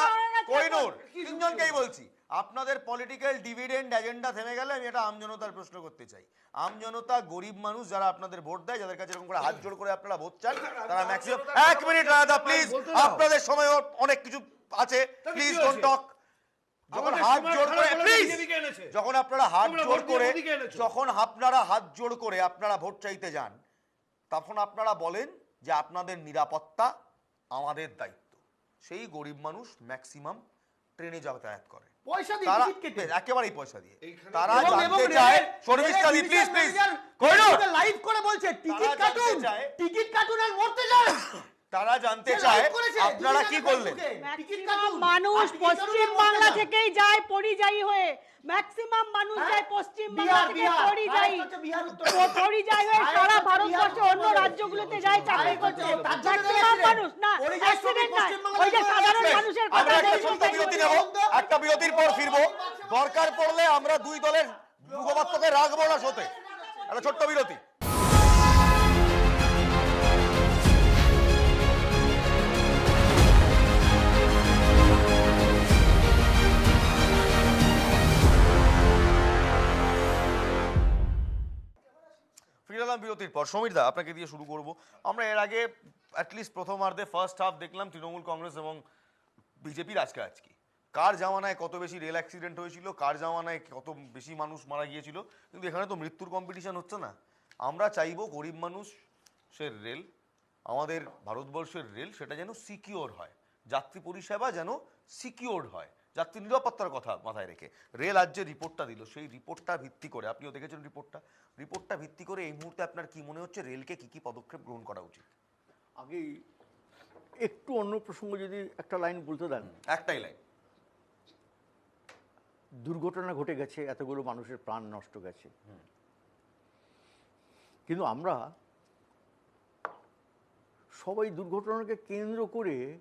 A: কোহিনূর, তিনজনকেই বলছি, আপনাদের পলিটিক্যাল ডিভিডেন্ড এজেন্ডা থেমে গেলে আমি একটা আমজনতার প্রশ্ন করতে চাই। আমজনতা, গরিব মানুষ যারা আপনাদের ভোট দেয়, যাদের কাছে এরকম করে হাত জোড় করে আপনারা ভোট চান, তারা ম্যাক্সিমাম 1 মিনিট রাজাদা প্লিজ, আপনাদের সময় অনেক কিছু আছে, প্লিজ ডোন্ট টক। যখন
E: আমাদের
A: হাত
E: সময়
A: জোড় করে
E: খারাপ হলে
A: প্লিজ,
E: বিজেপিকে এনেছে।
A: যখন আপনারা হাত
E: তোমরা
A: জোড়
E: ভোট দিয়ে
A: করে,
E: মোদিকে এনেছো।
A: যখন আপনারা হাত জোড় করে আপনারা ভোট চাইতে যান, তখন আপনারা বলেন যে আপনাদের নিরাপত্তা আমাদের দায়িত্ব। সেই গরিব মানুষ ম্যাক্সিমাম ট্রেনে যাতায়াত করে,
H: পয়সা দিয়ে
A: তারা
H: টিকিট কেটে।
A: একেবারেই পয়সা দিয়ে।
E: এইখানে-
A: তারা
H: এবং- এবং
A: জানতে
H: রেলের-
A: চায়,
H: রেলের
A: শর্মিষ্ঠাদি please
H: division
A: please,
H: manager
A: Kohinoor,
H: ফেসবুকে লাইভ করে বলছে টিকিট
A: তারা জানতে
H: কাটুন,
A: চায়-
H: টিকিট কাটুন আর মরতে যান।
A: তারা জানতে
H: সে
A: চায়
H: লাইভ করেছে,
A: আপনারা
H: দুদিন
A: কি
H: আগে
A: করলেন।
H: ফেসবুকে। টিকিট
C: ম্যাক্সিমাম
H: কাটুন,
C: মানুষ
H: আর টিকিট কাটুন আর
C: পশ্চিম
H: মরতে
C: বাংলা
H: যান।
C: থেকেই যায় পরিযায়ী হয়ে, ম্যাক্সিমাম মানুষ
H: হ্যাঁ?
C: যায় পশ্চিম বাংলা
H: বিহার,
C: থেকে
H: বিহার,
C: পরিযায়ী,
H: হাইস্ট হচ্ছে বিহার, উত্তর
C: পরিযায়ী হয়ে
H: হাইস্ট
C: সারা
H: হচ্ছে
C: ভারতবর্ষে
H: বিহার,
C: অন্য
H: উত্তর
C: রাজ্যগুলোতে যায় চাকরি
H: হাইস্ট
C: করতে।
H: হচ্ছে, তার জন্য
C: ম্যাক্সিমাম
H: accident।
C: মানুষ না,
H: পরিযায়ী শ্রমিক
C: অ্যাক্সিডেন্ট না,
H: পশ্চিম বাংলা
C: ওই যে
H: থেকে
C: সাধারণ
H: accident।
C: মানুষের
A: আমরা
C: কথা
A: একটা
C: বলছি,
A: ছোট্ট
C: তাই
A: বিরতি
C: বলছি।
A: নেব, একটা বিরতির পর ফিরবো। দরকার পড়লে আমরা দুই দলের মুখপাত্রকে রাখবো না শোতে। একটা ছোট্ট বিরতি। ফিরে এলাম বিরতির পর। সমীরদা, আপনাকে দিয়ে শুরু করব। আমরা এর আগে অ্যাটলিস্ট প্রথমার্ধে ফার্স্ট হাফ দেখলাম তৃণমূল কংগ্রেস এবং বিজেপির আজকে কার জামানায় কত বেশি রেল অ্যাক্সিডেন্ট হয়েছিল, কার জামানায় কত বেশি মানুষ মারা গিয়েছিল, কিন্তু এখানে তো মৃত্যুর কম্পিটিশন হচ্ছে না। আমরা চাইবো গরিব মানুষের রেল, আমাদের ভারতবর্ষের রেল, সেটা যেন সিকিওর হয়, যাত্রী পরিষেবা যেন সিকিওরড হয়, যাত্রী নিরাপত্তার কথা মাথায় রেখে। রেল আজ যে রিপোর্টটা দিল, সেই রিপোর্টটা ভিত্তি করে, আপনিও দেখেছেন রিপোর্টটা ভিত্তি করে এই মুহূর্তে আপনার কি মনে হচ্ছে রেলকে কি কি পদক্ষেপ গ্রহণ করা উচিত?
D: আগে একটু অন্য প্রসঙ্গ যদি একটা লাইন বলতে দেন।
A: একটাই লাইন।
D: দুর্ঘটনা ঘটে গেছে, এতগুলো মানুষের প্রাণ নষ্ট গেছে, কিন্তু আমরা সবাই দুর্ঘটনাকে কেন্দ্র করে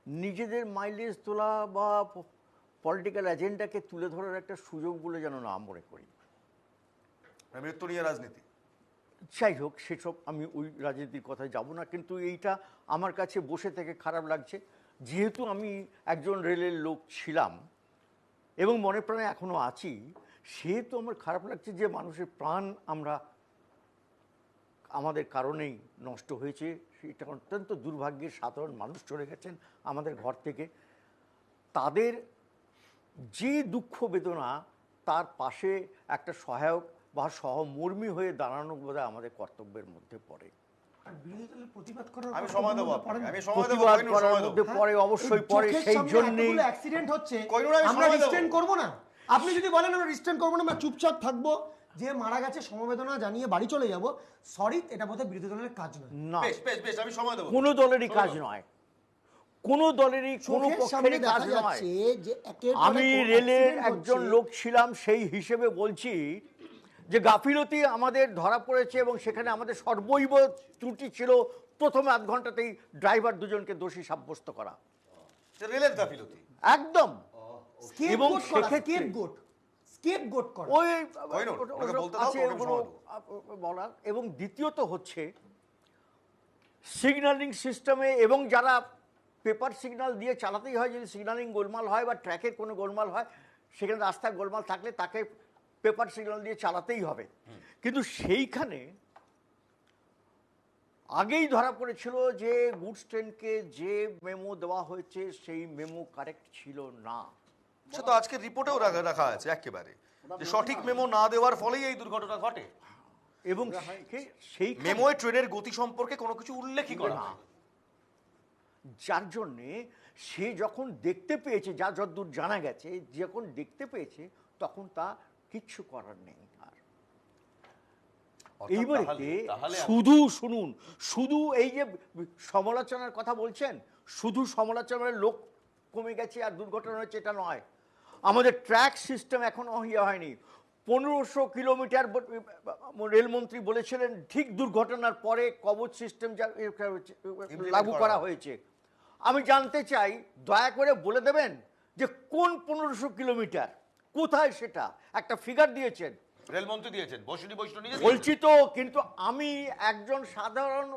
D: নিজেদের মাইলেজ তোলা বা পলিটিক্যাল এজেন্ডাকে তুলে ধরার একটা সুযোগ বলে যেন না মনে করি।
A: মৃত্যু নিয়ে রাজনীতি,
D: যাই হোক, সেসব আমি ওই রাজনীতির কথায় যাব না, কিন্তু এইটা আমার কাছে বসে থেকে খারাপ লাগছে, যেহেতু আমি একজন রেলের লোক ছিলাম এবং মনে প্রাণে এখনও আছি, সেহেতু আমার খারাপ লাগছে যে মানুষের প্রাণ আমাদের কারণেই নষ্ট হয়েছে। সেটা অত্যন্ত দুর্ভাগ্যের, সাধারণ মানুষ চলে গেছেন আমাদের ঘর থেকে। তাদের যে দুঃখ বেদনা, তার পাশে একটা সহায়ক বা সহমর্মী হয়ে দাঁড়ানো বোধহয় আমাদের কর্তব্যের মধ্যে পড়ে।
H: আর বিরোধী দলের প্রতিবাদ করার
A: আমি
H: কথা
A: সময় দেবো
H: বলতে পারেন
A: আপনাকে,
H: না।
A: আমি সময় দেবো,
D: প্রতিবাদ
A: কোহিনূর
D: করার
A: সময় দেবো।
D: মধ্যে পড়ে, অবশ্যই
H: এই
D: পড়ে,
H: চোখের
D: সেই
H: সামনে
D: জন্যেই
H: এতগুলো অ্যাক্সিডেন্ট হচ্ছে,
A: কোহিনূর, আমি
H: আমরা
A: সময় দেবো।
H: রিস্ট্রেন করবো না? আপনি যদি বলেন আমরা রিস্ট্রেন করবো না, আমরা চুপচাপ থাকবো, যে মারা গেছে সমবেদনা জানিয়ে বাড়ি চলে যাব, সরি, এটা বোধহয় বিরোধী দলের কাজ নয়।
D: না,
A: বেশ বেশ বেশ, আমি সময় দেবো।
D: কোনো দলেরই কাজ নয়, কোনো দলেরই কোনো
H: চোখের সামনে
D: পক্ষেরই
H: দেখা
D: কাজ নয়।
H: যাচ্ছে যে একের পর
D: আমি
H: এক
D: রেলের
H: accident
D: একজন
H: হচ্ছে।
D: লোক ছিলাম, সেই হিসেবে বলছি যে গাফিলতি আমাদের ধরা পড়েছে এবং সেখানে আমাদের সর্বৈব ত্রুটি ছিল প্রথমে আধ ঘন্টাতেই ড্রাইভার দুজনকে দোষী সাব্যস্ত করা,
A: রেলের গাফিলতি
D: একদম। এবং
H: Scapegoat করা,
D: সেক্ষেত্রে
H: scapegoat করা।
D: ওই
A: কোহিনূর, ওনাকে বলতে দাও,
D: আছে
A: ওকে
D: ওগুলো
A: সময় দেবো।
D: বলার। এবং দ্বিতীয়ত হচ্ছে সিগন্যালিং সিস্টেমে এবং যারা পেপার সিগন্যাল দিয়ে চালাতেই হয়, যদি সিগন্যালিং গোলমাল হয় বা ট্র্যাকের কোনো গোলমাল হয়, সেখানে রাস্তায় গোলমাল থাকলে তাকে পেপার সিগন্যাল দিয়ে চালাতেই হবে। কিন্তু সেইখানে আগেই ধরা পড়েছিল যে গুডস ট্রেনকে যে মেমো দেওয়া হয়েছে সেই মেমো কারেক্ট ছিল না।
A: সে তো আজকে রিপোর্টেও রাখা আছে একেবারে যে সঠিক মেমো না দেওয়ার ফলেই এই দুর্ঘটনা ঘটে,
D: এবং সেই
A: মেমোয় ট্রেনের গতি সম্পর্কে কোনো কিছু উল্লেখই করা হয় না।
D: যার জন্যে সে যখন দেখতে পেয়েছে, যা যতদূর জানা গেছে, যখন দেখতে পেয়েছে তখন তা কিচ্ছু করার নেই আর। এইবারে শুধু শুনুন, শুধু এই যে সমালোচনার কথা বলছেন, শুধু সমালোচনার লোক কমে গেছে আর দুর্ঘটনা হচ্ছে এটা নয়। আমাদের ট্র্যাক সিস্টেম এখনো হয়নি। 1500 কিলোমিটার রেলমন্ত্রী বলেছিলেন ঠিক দুর্ঘটনার পরে কবচ সিস্টেম লাগু করা হয়েছে। আমি জানতে চাই, দয়া করে বলে দেবেন যে কোন 1500 কিলোমিটার, কোথায় সেটা একটা ফিগার দিয়েছেন?
A: রেলমন্ত্রী দিয়েছেন, বৈষ্ণব
D: বলছি তো, কিন্তু আমি একজন সাধারণ,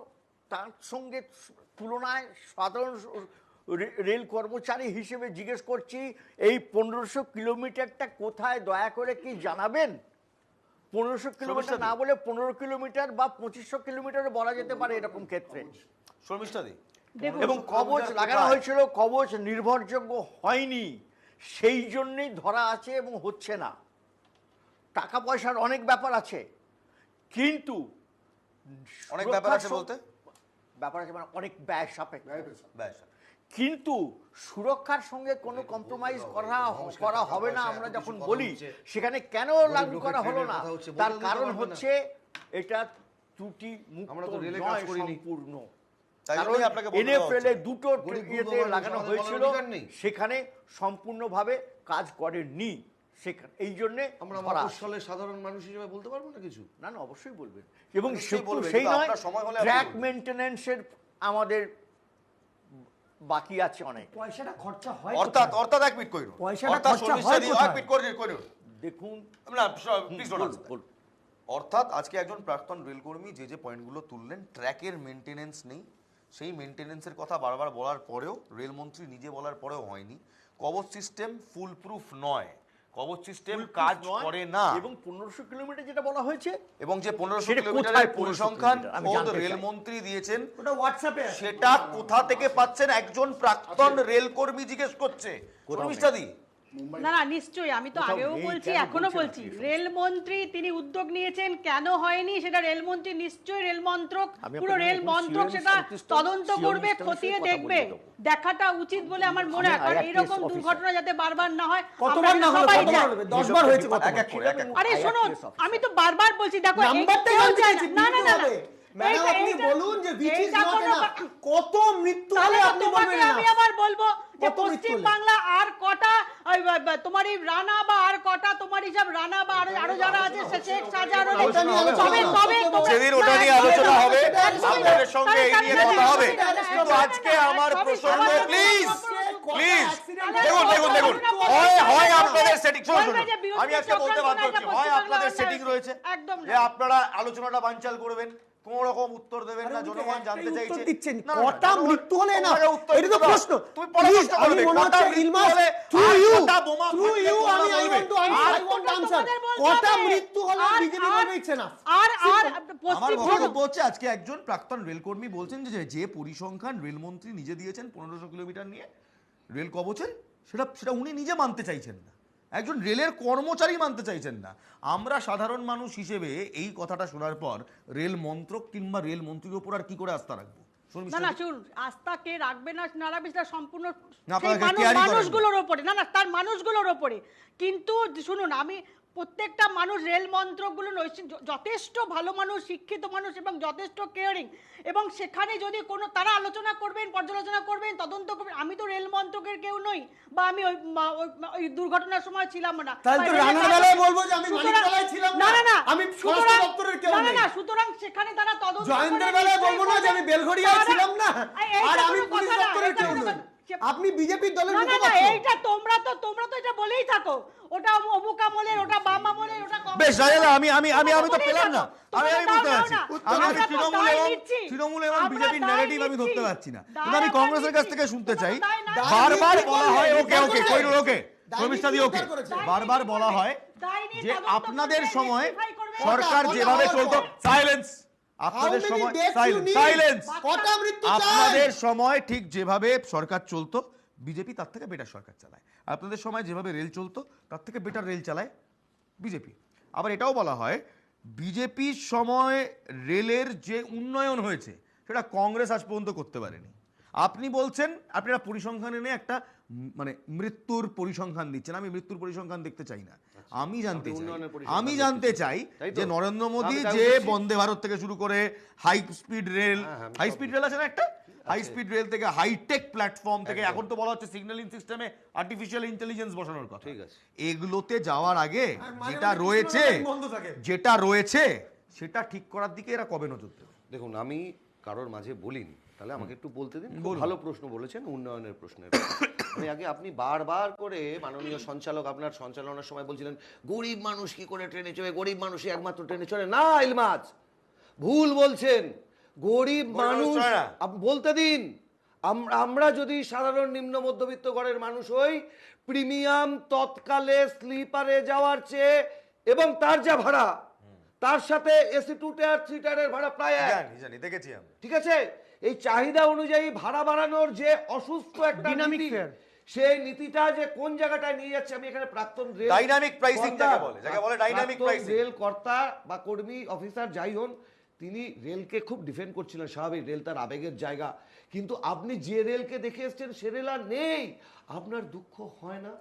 D: তার সঙ্গে তুলনায় সাধারণ রেল কর্মচারী হিসেবে জিজ্ঞেস করছি, এই 1500 কিলোমিটারটা কোথায় দয়া করে কি জানাবেন? 1500 কিলোমিটার না বলে 15 কিলোমিটার বা 2500 কিলোমিটারও বলা যেতে পারে এরকম ক্ষেত্রে।
A: শর্মিষ্ঠা দি,
D: এবং কবচ লাগানো হয়েছিল, কবচ নির্ভরযোগ্য হয়নি, সেই জন্যই ধরা আছে এবং হচ্ছে না। টাকা পয়সার অনেক ব্যাপার আছে, কিন্তু
A: অনেক ব্যাপার আছে বলতে
D: ব্যাপার আছে মানে অনেক ব্যয় সাপেক্ষ,
A: ব্যাস
D: কিন্তু সুরক্ষার সঙ্গে কোনো কম্প্রোমাইজ করা হবে না আমরা যখন বলি, সেখানে কেন লাগু করা হলো না? তার কারণ হচ্ছে এটা ত্রুটি মুক্ত নয় সম্পূর্ণ। কারণ NFL এ দুটো ইয়েতে লাগানো হয়েছিল, সেখানে সম্পূর্ণভাবে কাজ করেননি। সেখানে এই জন্যে
E: আমরা মফস্বলে সাধারণ মানুষ হিসেবে বলতে পারবো না কিছু?
D: না না, অবশ্যই বলবেন। এবং সেই নয়, ট্র্যাক মেইনটেনেন্সের আমাদের বাকি আছে অনেক।
H: পয়সাটা খরচা হয়
A: অর্থাৎ এক মিনিট কইরো,
H: পয়সাটা খরচা হয়
A: কইরো
D: দেখুন
A: না প্লিজ ডোন্ট, অর্থাৎ আজকে একজন প্রাক্তন রেলকর্মী যে পয়েন্টগুলো তুললেন, ট্র্যাকের মেইনটেনেন্স নেই, সেই মেইনটেনেন্সের কথা বারবার বলার পরেও, রেলমন্ত্রী নিজে বলার পরেও হয়নি। কবচ সিস্টেম ফুল প্রুফ নয়, কবচ সিস্টেম কাজ করে না।
D: এবং 1500 কিলোমিটার যেটা বলা হয়েছে,
A: এবং যে 1500 কিলোমিটারের পরিসংখ্যান খোদ রেলমন্ত্রী দিয়েছেন,
H: ওটা হোয়াটসঅ্যাপে
A: সেটা কোথা থেকে পাচ্ছেন একজন প্রাক্তন রেলকর্মী জিজ্ঞেস করছে। শর্মিষ্ঠা দি,
C: না না নিশ্চয়ই, আমি তো আগেও বলছি, এখনো বলছি, রেলমন্ত্রী তিনি উদ্যোগ নিয়েছেন, কেন হয়নি সেটা রেলমন্ত্রী নিশ্চয়ই, রেল মন্ত্রক, পুরো রেল মন্ত্রক সেটা তদন্ত করবে, খতিয়ে দেখবে, দেখাটা উচিত বলে আমার মনে হয়। কারণ এইরকম দুর্ঘটনা যাতে বারবার না হয়,
H: কতবার না হলো, 10 বার হয়েছে।
C: আরে শোনো, আমি তো বারবার বলছি, দেখো
H: নাম্বারটা জানতে চাইছি।
C: না না না
H: ম্যাডাম আপনি বলুন যে which is not enough, কত মৃত্যু হলে আপনি বলবেন না?
C: আমি আবার বলবো যে পশ্চিম বাংলা আর কটা তোমার এই রানা বা আর কটা তোমার হিসাব রানা বা আরো যারা আছে শেখ শাহজাহান,
A: সেদিন ওটা নিয়ে আলোচনা হবে, আপনাদের সঙ্গে এই নিয়ে কথা হবে। কিন্তু আজকে আমার প্রসঙ্গ, প্লিজ দেখুন হয় আপনাদের সেটিং, আমি আজকে বলতে বাধ্য হচ্ছি, হয় আপনাদের সেটিং রয়েছে যে আপনারা আলোচনাটা বানচাল করবেন, কোন রকম উত্তর দেবেন না, জনগণ জানতে চাইছে
H: কটা মৃত্যু হলে না, এটা তো প্রশ্ন।
A: তুমি পরামর্শ করবে কটা মৃত্যু হলে, কটা বোমা
H: কটা মৃত্যু হলে বিজেপি বলছে না।
C: আর
A: আমার বক্তব্য হচ্ছে, আজকে একজন প্রাক্তন রেলকর্মী বলছেন যে পরিসংখ্যান রেলমন্ত্রী নিজে দিয়েছেন 1500 কিলোমিটার নিয়ে রেল কবচের, সেটা উনি নিজে মানতে চাইছেন না, একজন রেলের কর্মচারী মানতে চাইছেন না। আমরা সাধারণ মানুষ হিসেবে এই কথাটা শোনার পর রেল মন্ত্রক কিংবা রেল মন্ত্রীর উপর আর কি করে আস্থা রাখবো?
C: না না শুন, আস্থা কে রাখবে না না রাখবে সেটা সম্পূর্ণ
A: সেই
C: মানুষগুলোর উপরে, না না তার মানুষগুলোর উপরে। কিন্তু শুনুন, আমি প্রত্যেকটা মানুষ, রেল মন্ত্রকগুলো যথেষ্ট ভালো মানুষ, শিক্ষিত মানুষ এবং যথেষ্ট কেয়ারিং, এবং সেখানে যদি কোনো তারা আলোচনা করবেন, পর্যালোচনা করবেন, তদন্ত করবেন। আমি তো রেল মন্ত্রকের কেউ নই, বা আমি ওই দুর্ঘটনার সময় ছিলাম না। সুতরাং সেখানে তারা তদন্ত,
H: জয়েন্দ্রের বেলায় বলবো না যে আমি বেলঘড়িয়ায় ছিলাম না আর আমি পুলিশ দপ্তরের কেউ নই। আপনি বিজেপির দলের
C: না না না
H: মুখপাত্র।
C: এইটা তোমরা তো এটা বলেই থাকো, ওটা অমুক আমলের, ওটা বাম আমলের, ওটা কংগ্রেস
A: বেশ রাজেলা, আমি তো
C: বলেই
A: পেলাম না।
C: থাকো।
A: আমি
C: তোমরা
A: বুঝতে
C: দাও
A: পারছি
C: না।
A: আমি
C: আমরা তো
A: তৃণমূল
C: দায়
A: এবং
C: নিচ্ছি। আমরা
A: বিজেপির
C: দায়
A: ন্যারেটিভ আমি
C: নিচ্ছি।
A: ধরতে পারছি না,
C: দায়
A: কিন্তু আমি
C: আমরা
A: কংগ্রেসের কাছ
C: নিচ্ছি।
A: থেকে শুনতে চাই।
C: দায় না-
A: বারবার
H: দায়
A: বলা
H: নিয়ে
A: হয়
H: করলেন,
A: ওকে
H: দায়
A: ওকে
H: নিয়ে
A: কইরুল ওকে
H: দায়
A: প্রমিষ্ঠাদি
H: নিয়ে
A: ওকে
H: উদ্ধার করেছে।
A: বারবার বলা হয়
C: দায় নিয়ে
A: যে
C: তদন্ত
A: আপনাদের
C: করবে,
A: সময়
C: rectify করবে।
A: সরকার
H: কটা
A: যেভাবে
H: হওয়ার
A: চলতো,
H: পর?
A: সাইলেন্স, আপনাদের
H: How many
A: সময়
H: deaths you need?
A: সাইলেন্স,
H: কটা মৃত্যু চাই?
A: আপনাদের সময় ঠিক যেভাবে সরকার চলতো বিজেপি তার থেকে বেটার সরকার চালায়। আপনাদের সময় যেভাবে রেল চলতো তার থেকে বেটার রেল চালায় বিজেপি। আবার এটাও বলা হয় বিজেপির সময় রেলের যে উন্নয়ন হয়েছে সেটা কংগ্রেস আজ পর্যন্ত করতে পারেনি। আপনি বলছেন আপনারা পরিসংখ্যান এনে একটা মানে মৃত্যুর পরিসংখ্যান দিচ্ছেন। আমি মৃত্যুর পরিসংখ্যান দেখতে চাই না, আমি জানতে চাই
E: তাই তো?
A: যে নরেন্দ্র মোদী
E: আমি তাই
A: যে
E: বলছি।
A: বন্দে ভারত থেকে শুরু করে হাই স্পিড রেল,
E: আমি
A: হাই
E: সব
A: স্পিড রেল আছে না একটা, হাই স্পিড রেল থেকে হাইটেক প্ল্যাটফর্ম থেকে এখন তো বলা হচ্ছে সিগন্যালিং সিস্টেমে আর্টিফিশিয়াল ইন্টেলিজেন্স বসানোর কথা।
E: ঠিক আছে।
A: এগুলোতে যাওয়ার আগে
H: মাঝে
A: যেটা
H: মাঝে
A: রয়েছে
H: কৃষ্ণনগর বন্ধ থাকে।
A: সেটা ঠিক করার দিকে এরা কবে নজর দেবে?
E: দেখুন, আমি কারোর মাঝে বলিনি, তাহলে আমাকে একটু বলতে দিন। খুব ভালো প্রশ্ন বলেছেন, উন্নয়নের প্রশ্নের। আমি আগে, আপনি বারবার করে মাননীয় সঞ্চালক আপনার সঞ্চালনার সময় বলছিলেন গরিব মানুষ কি করে ট্রেনে চড়ে, গরিব মানুষই একমাত্র ট্রেনে চড়ে। না ইলমাজ, ভুল বলছেন। গরিব মানুষ
G: চড়ে না।
E: বলতে দিন। আমরা যদি সাধারণ নিম্ন মধ্যবিত্ত ঘরের মানুষ হই, প্রিমিয়াম তৎকালে স্লিপারে যাওয়ার চেয়ে এবং তার যা ভাড়া, তার সাথে এসি 2 টায়ার 3 টায়ারের ভাড়া প্রায় এক।
G: জানি দেখেছি আমি।
E: ঠিক আছে, এই চাহিদা অনুযায়ী ভাড়া বাড়ানোর যে অসুস্থ একটা
H: Dynamic
E: নীতি,
H: fare।
E: সেই নীতিটা যে কোন জায়গাটায় নিয়ে যাচ্ছে, আমি এখানে প্রাক্তন রেল
G: Dynamic pricing
E: কর্তা,
G: যাকে বলে dynamic
E: প্রাক্তন
G: pricing।
E: রেল কর্তা বা কর্মী অফিসার যাই হন, তিনি রেলকে খুব ডিফেন্ড করছিলেন। স্বাভাবিক, রেল তার আবেগের জায়গা, কিন্তু আপনি যে রেলকে দেখে এসছেন সে রেল আর নেই। আপনার দুঃখ হয় না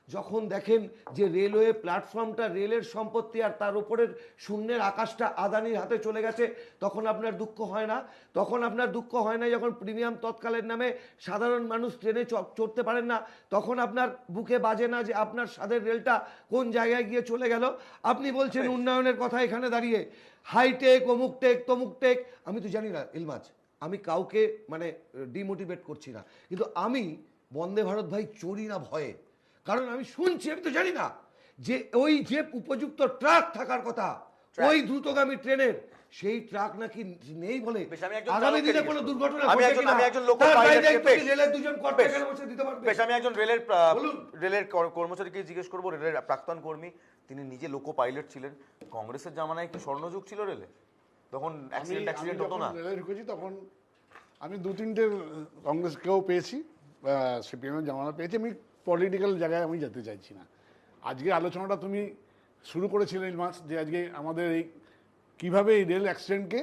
E: যখন দেখেন যে রেলওয়ে প্ল্যাটফর্মটা রেলের সম্পত্তি আর তার উপরের শূন্যের আকাশটা আদানির হাতে চলে গেছে? তখন আপনার দুঃখ হয় না? তখন আপনার দুঃখ হয় না যখন প্রিমিয়াম তৎকালের নামে সাধারণ মানুষ ট্রেনে চড়তে পারেন না? তখন আপনার বুকে বাজে না যে আপনার স্বাদের রেলটা কোন জায়গায় গিয়ে চলে গেল? আপনি বলছেন উন্নয়নের কথা এখানে দাঁড়িয়ে, হাইটেক, অমুক টেক, তমুক টেক। আমি তো জানি না ইলমাজ, আমি কাউকে মানে ডিমোটিভেট করছি না, কিন্তু আমি বন্দে ভারত ভাই চড়ি না ভয়ে, কারণ আমি শুনছি, আমি তো জানি না যে ওই যে উপযুক্ত ট্রাক থাকার কথা ওই দ্রুতগামী ট্রেনের, সেই ট্রাক নাকি নেই বলে
G: বেশ, আমি একজন
E: আগামী
G: চালককে
E: দিনে
G: জিজ্ঞেস
E: কোনো
G: করবো।
E: দুর্ঘটনা
G: আমি
E: ঘটে
G: একজন-
E: কিনা,
G: আমি একজন local
E: তার
G: pilot কে
E: দায়িত্ব কি
G: পেশ।
E: রেলের দুজন কর্তা
G: বেশ।
E: এখানে বসে দিতে পারবে?
G: বেশ, আমি একজন
E: বলুন।
G: রেলের কর্মচারীকে জিজ্ঞেস করবো, রেলের প্রাক্তন কর্মী, তিনি নিজে লোকো পাইলট ছিলেন। কংগ্রেসের জামানায় কি স্বর্ণযুগ ছিল রেলে? তখন
F: আমি
G: অ্যাক্সিডেন্ট হতো
F: যখন
G: না?
F: রেলে ঢুকেছি তখন আমি 2-3টে কংগ্রেসকেও পেয়েছি, সিপিএমের জামানা পেয়েছি। আমি পলিটিক্যাল জায়গায় আমি যেতে চাইছি না। আজকে আলোচনাটা তুমি শুরু করেছিলে ইলমাস, যে আজকে আমাদের এই কীভাবে এই রেল অ্যাক্সিডেন্টকে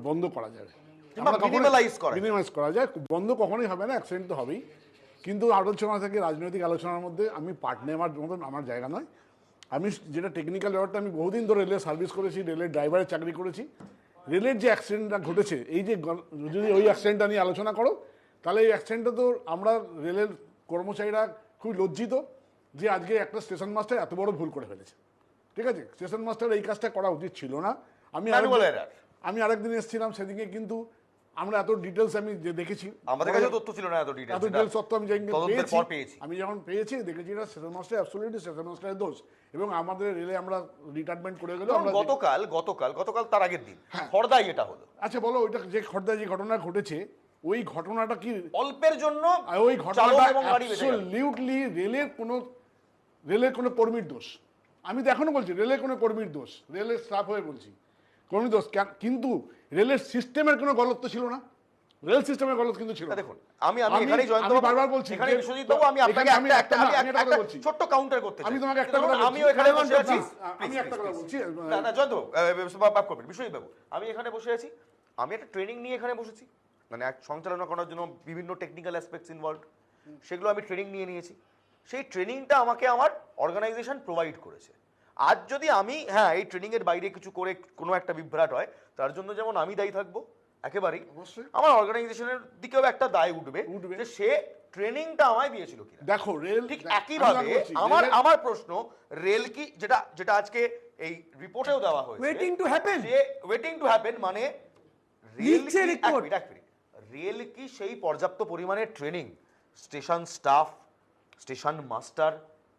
F: বন্ধ করা যাবে,
G: কিংবা minimalize করা যায়।
F: মিনিমাইজ করা যায়। বন্ধ কখনোই হবে না, অ্যাক্সিডেন্ট তো হবেই, কিন্তু আলোচনা থেকে রাজনৈতিক আলোচনার মধ্যে আমি পার্ট নেওয়ার মতন আমার জায়গা নয়। আমি যেটা টেকনিক্যাল ব্যাপারটা, আমি বহুদিন ধরে রেলের সার্ভিস করেছি, রেলের ড্রাইভারের চাকরি করেছি। রেলের যে অ্যাক্সিডেন্টটা ঘটেছে, এই যে যদি ওই অ্যাক্সিডেন্টটা নিয়ে আলোচনা করো, তাহলে এই অ্যাক্সিডেন্টটা তো আমরা রেলের কর্মচারীরা খুব লজ্জিত যে আজকে একটা স্টেশন মাস্টার এত বড় ভুল করে ফেলেছে। ঠিক আছে, স্টেশন মাস্টার এই কাজটা করা উচিত ছিল না। আমি আরেকদিন এসেছিলাম, সেদিকে কিন্তু আমরা এত ডিটেলস আমি যে দেখেছি,
G: আমাদের কাছে তথ্য ছিল না এত
F: ডিটেলস তথ্য আমি
G: পেয়েছি।
F: আমি যখন পেয়েছি দেখেছি এটা স্টেশন মাস্টার অ্যাবসলিউটলি স্টেশন মাস্টারের দোষ, এবং আমাদের রেলে আমরা রিটায়ারমেন্ট করে গেল। আমরা
G: গতকাল তার আগের দিন
F: হ্যাঁ।
G: খড়দায় এটা হলো।
F: আচ্ছা বলো, ওইটা যে খড়দায় যে ঘটনা ঘটেছে, ওই ঘটনাটা কি
G: অল্পের জন্য
F: ওই
G: চালক
F: ঘটনাটা
G: এবং গাড়ি বেঁচে গেল।
F: অ্যাবসলিউটলি রেলের কোনো কর্মীর দোষ? আমি তো এখনো বলছি রেলের কোনো কর্মীর দোষ, রেলের স্টাফ হয়ে বলছি কর্মীর দোষ। কিন্তু রেলের সিস্টেমের কোনো গলত ছিল না, রেল সিস্টেমের গলত কিন্তু ছিল না।
G: দেখুন, আমি এখানেই জয়ন্ত
F: আমি বারবার বলছি,
G: এখানে
F: যে-
G: বিশ্বজিৎ বাবু, আমি আপনাকে
F: আমি
G: একটা
F: বলছি,
G: ছোট্ট কাউন্টার করতে চাই।
F: আমি তোমাকে একটা কথা
G: আমিও এখানে বসে আছি।
F: আমি একটা কথা বলছি।
G: না জয়ন্ত বাপ করবেন বিশ্বজিৎ বাবু, আমি এখানে বসে আছি, আমি একটা ট্রেনিং নিয়ে এখানে বসেছি, মানে এক সঞ্চালনা করার জন্য বিভিন্ন টেকনিক্যাল অ্যাসপেক্টস ইনভলভড, সেগুলো আমি ট্রেনিং নিয়ে নিয়েছি। সেই ট্রেনিংটা আমাকে আমার অর্গানাইজেশন প্রোভাইড করেছে। আজ যদি আমি এই ট্রেনিংয়ের বাইরে কিছু করে কোনো একটা বিভ্রাট হয়, তার জন্য যেমন আমি দায়ী থাকবো, একেবারেই
F: অবশ্যই।
G: আমার অর্গানাইজেশনের দিকেও একটা দায় উঠবে যে সে ট্রেনিংটা আমায় দিয়েছিল কিনা।
F: দেখো রেল
G: ঠিক একইভাবে আমার প্রশ্ন, রেল কি যেটা আজকে এই রিপোর্টেও দেওয়া হয়েছে,
H: Waiting to happen।
G: যে ওয়েটিং টু হ্যাপেন, মানে রেল
H: লিখছে report।
G: রেল কি সেই পর্যাপ্ত পরিমাণে training station staff, station master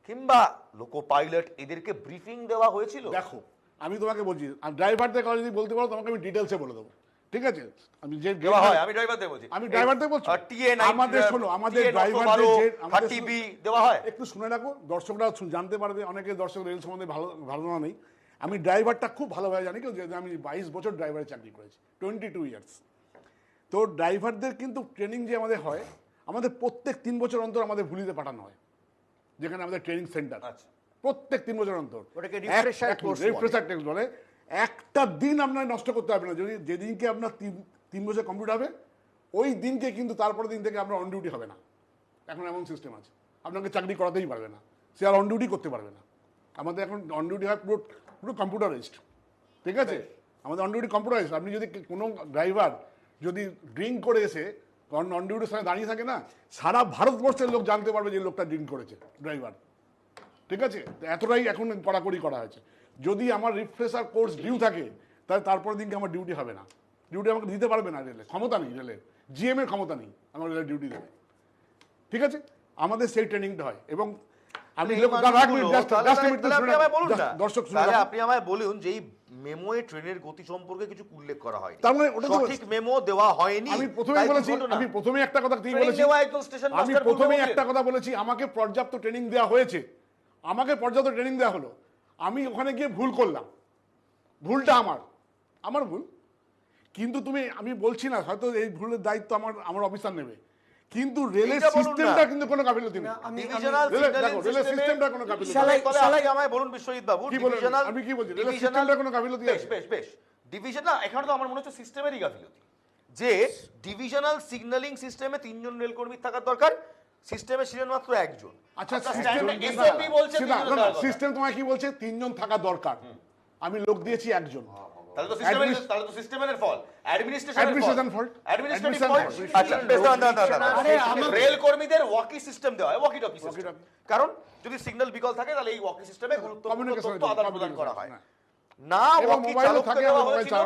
G: কিংবা লোকো পাইলট এদেরকে ব্রিফিং দেওয়া হয়েছিল?
F: দেখো আমি তোমাকে বলছি, ড্রাইভারদের কথা যদি বলতে পারো তোমাকে আমি ডিটেলসে বলে দেবো, ঠিক আছে? আমি যে
G: দেওয়া হয়, আমি ড্রাইভারদের বলছি।
F: আমি ড্রাইভারদের বলছি,
G: TA9
F: আমাদের শোনো, আমাদের ড্রাইভারদের যে
G: 30B দেওয়া হয়।
F: একটু শুনে রাখো, দর্শকরা জানতে পারবে, অনেকে দর্শক রেল সম্বন্ধে ভালো ধারণা নেই। আমি ড্রাইভারটা খুব ভালোভাবে জানি, কেউ যে আমি 22 বছর ড্রাইভারের চাকরি করেছি, 22 ইয়ার্স। তো ড্রাইভারদের কিন্তু ট্রেনিং যে আমাদের হয়, আমাদের প্রত্যেক 3 বছর অন্তর আমাদের ভুলিতে পাঠানো হয়, যেখানে আমাদের ট্রেনিং সেন্টার।
G: আচ্ছা।
F: প্রত্যেক 3 বছর অন্তর
D: ওটাকে রিফ্রেশার কোর্স বলে।
F: রিফ্রেশার টেস্ট বলে। একটা দিন আপনার নষ্ট করতে হবে না, যদি যেদিনকে আপনার 3 বছর কমপ্লিট হবে ওই দিনকে কিন্তু তারপরের দিন থেকে আপনার অন ডিউটি হবে না। এখন এমন সিস্টেম আছে, আপনাকে চাকরি করাতেই পারবে না, সে আর অন ডিউটি করতে পারবে না। আমাদের এখন অন ডিউটি হয় পুরো পুরো কম্পিউটারাইজড, ঠিক আছে? আমাদের অন ডিউটি কম্পিউটারাইজড। আপনি যদি কোনো ড্রাইভার যদি ড্রিঙ্ক করে এসে অন ডিউটির সময় দাঁড়িয়ে থাকে না, সারা ভারতবর্ষের লোক জানতে পারবে যে লোকটা ড্রিঙ্ক করেছে, ড্রাইভার, ঠিক আছে? এতটাই এখন কড়াকড়ি করা হয়েছে। যদি আমার রিফ্রেশার কোর্স ডিউ থাকে তাহলে তারপর দিনকে আমার ডিউটি হবে না, ডিউটি আমাকে দিতে পারবে না রেলে, ক্ষমতা নেই রেলের, জিএম এর ক্ষমতা নেই আমার রেলের ডিউটি দেবে, ঠিক আছে? আমাদের সেই ট্রেনিংটা হয়। এবং আমি দর্শক
G: তাহলে আপনি আমায় বলুন যে এই মেমোয়ে ট্রেনের গতি সম্পর্কে কিছু উল্লেখ করা হয়,
F: তার মানে ওটা তো
G: সঠিক মেমো দেওয়া হয়নি।
F: আমি প্রথমেই বলেছি, আমি প্রথমেই একটা কথা বলেছি, আমি প্রথমেই একটা কথা বলেছি, আমাকে পর্যাপ্ত ট্রেনিং দেওয়া হয়েছে, আমাকে পর্যাপ্ত ট্রেনিং দেওয়া হলো, আমি ওখানে গিয়ে ভুল করলাম, ভুলটা আমার ভুল। কিন্তু আমি বলছি না হয়তো এই ভুলের দায়িত্ব আমার অফিসার নেবে, কিন্তু রেলের সিস্টেমটা কিন্তু কোনো গাফিলতি নেই।
G: ডিভিশনাল
F: রেলের সিস্টেমটা কোনো গাফিলতি নেই।
G: আপনি আমায় বলুন বিশ্বজিৎ বাবু, ডিভিশনাল,
F: আমি কি বলছি, রেলের সিস্টেমটা কোনো গাফিলতি আছে?
G: বেশ ডিভিশন না, এখানে তো আমার মনে হচ্ছে সিস্টেমেরই গাফিলতি, যে ডিভিশনাল সিগন্যালিং সিস্টেমে 3 জন রেলকর্মী থাকার দরকার, সিস্টেমে ছিলেন মাত্র 1 জন।
F: আচ্ছা,
G: এসএমপি বলছে
F: সিস্টেম তোমায় কি বলছে? 3 জন থাকা দরকার, আমি লোক দিয়েছি 1 জন।
G: তাহলে তো সিস্টেমের ফল,
F: অ্যাডমিনিস্ট্রেশন ফল্ট,
G: অ্যাডমিনিস্ট্রেটিভ ফল্ট। আচ্ছা বেশ, রেল কর্মীদের ওয়াকি সিস্টেম দেওয়া হয়, ওয়াকি টকি সিস্টেম, কারণ যদি সিগন্যাল বিকল থাকে তাহলে এই ওয়াকি সিস্টেমে গুরুত্বপূর্ণ তথ্য আদান প্রদান করা হয়। না ওয়াকি চালককে দেওয়া হয়েছিল,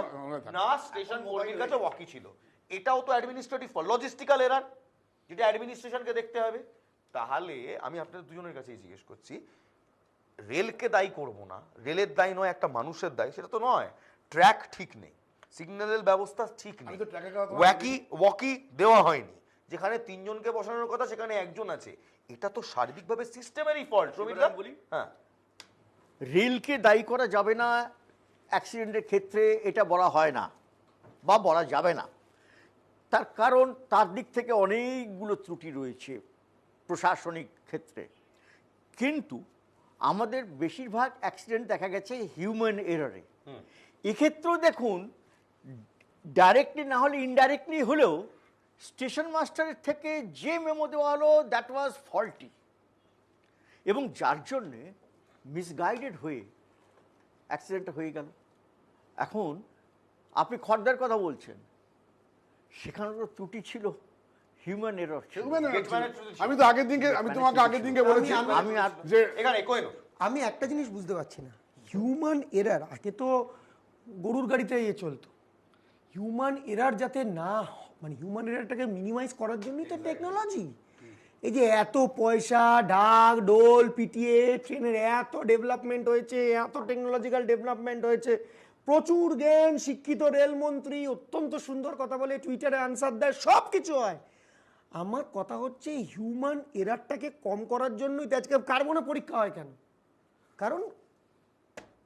G: না স্টেশন কর্মীর কাছে ওয়াকি ছিল, এটাও তো অ্যাডমিনিস্ট্রেটিভ ফল্ট, লজিস্টিক্যাল এরার, যেটা অ্যাডমিনিস্ট্রেশনকে দেখতে হবে। তাহলে আমি আপনাদের দুজনের কাছেই জিজ্ঞেস করছি, রেলকে দায়ী করব না, রেলের দায়ী নয়, একটা মানুষের দায়ী, সেটা তো নয়। ট্র্যাক ঠিক নেই, সিগন্যালের ব্যবস্থা ঠিক নেই, ওয়াকি দেওয়া হয়নি, যেখানে 3 জনকে বসানোর কথা সেখানে 1 জন আছে, এটা তো সার্বিকভাবে সিস্টেমেরই ফল্ট। রবীন্দ্র বলি, হ্যাঁ,
D: রেলকে দায়ী করা যাবে না অ্যাক্সিডেন্টের ক্ষেত্রে, এটা বলা হয় না বা বলা যাবে না। তার কারণ তার দিক থেকে অনেকগুলো ত্রুটি রয়েছে প্রশাসনিক ক্ষেত্রে, কিন্তু আমাদের বেশিরভাগ অ্যাক্সিডেন্ট দেখা গেছে হিউম্যান এররে। এক্ষেত্রেও দেখুন, ডাইরেক্টলি না হলে ইনডাইরেক্টলি হলেও স্টেশন মাস্টারের থেকে যে মেমো দেওয়া হলো দ্যাট ওয়াজ ফল্টি, এবং যার জন্যে মিসগাইডেড হয়ে অ্যাক্সিডেন্টটা হয়ে গেল। এখন আপনি খড়দার কথা বলছেন, সেখানে তো ত্রুটি ছিল, হিউম্যান এরর ছিল।
F: আমি তো আগের দিনকে, আমি তোমাকে আগের দিনকে বলেছি যে
G: এখানে
H: আমি একটা জিনিস বুঝতে পারছি না, হিউম্যান এরার, আগে তো গরুর গাড়িতে চলতো, হিউম্যান এরার যাতে না মানে হিউম্যান এরারটাকে মিনিমাইজ করার জন্যই তো টেকনোলজি। এই যে এত পয়সা, ঢাক ঢোল পিটিয়ে ট্রেনের এত ডেভেলপমেন্ট হয়েছে, এত টেকনোলজিক্যাল ডেভেলপমেন্ট হয়েছে, প্রচুর জ্ঞান, শিক্ষিত রেলমন্ত্রী অত্যন্ত সুন্দর কথা বলে, টুইটারে আনসার দেয়, সব কিছু হয়। আমার কথা হচ্ছে হিউম্যান এরারটাকে কম করার জন্যই তো আজকে কার্বনে পরীক্ষা হয়। কেন? কারণ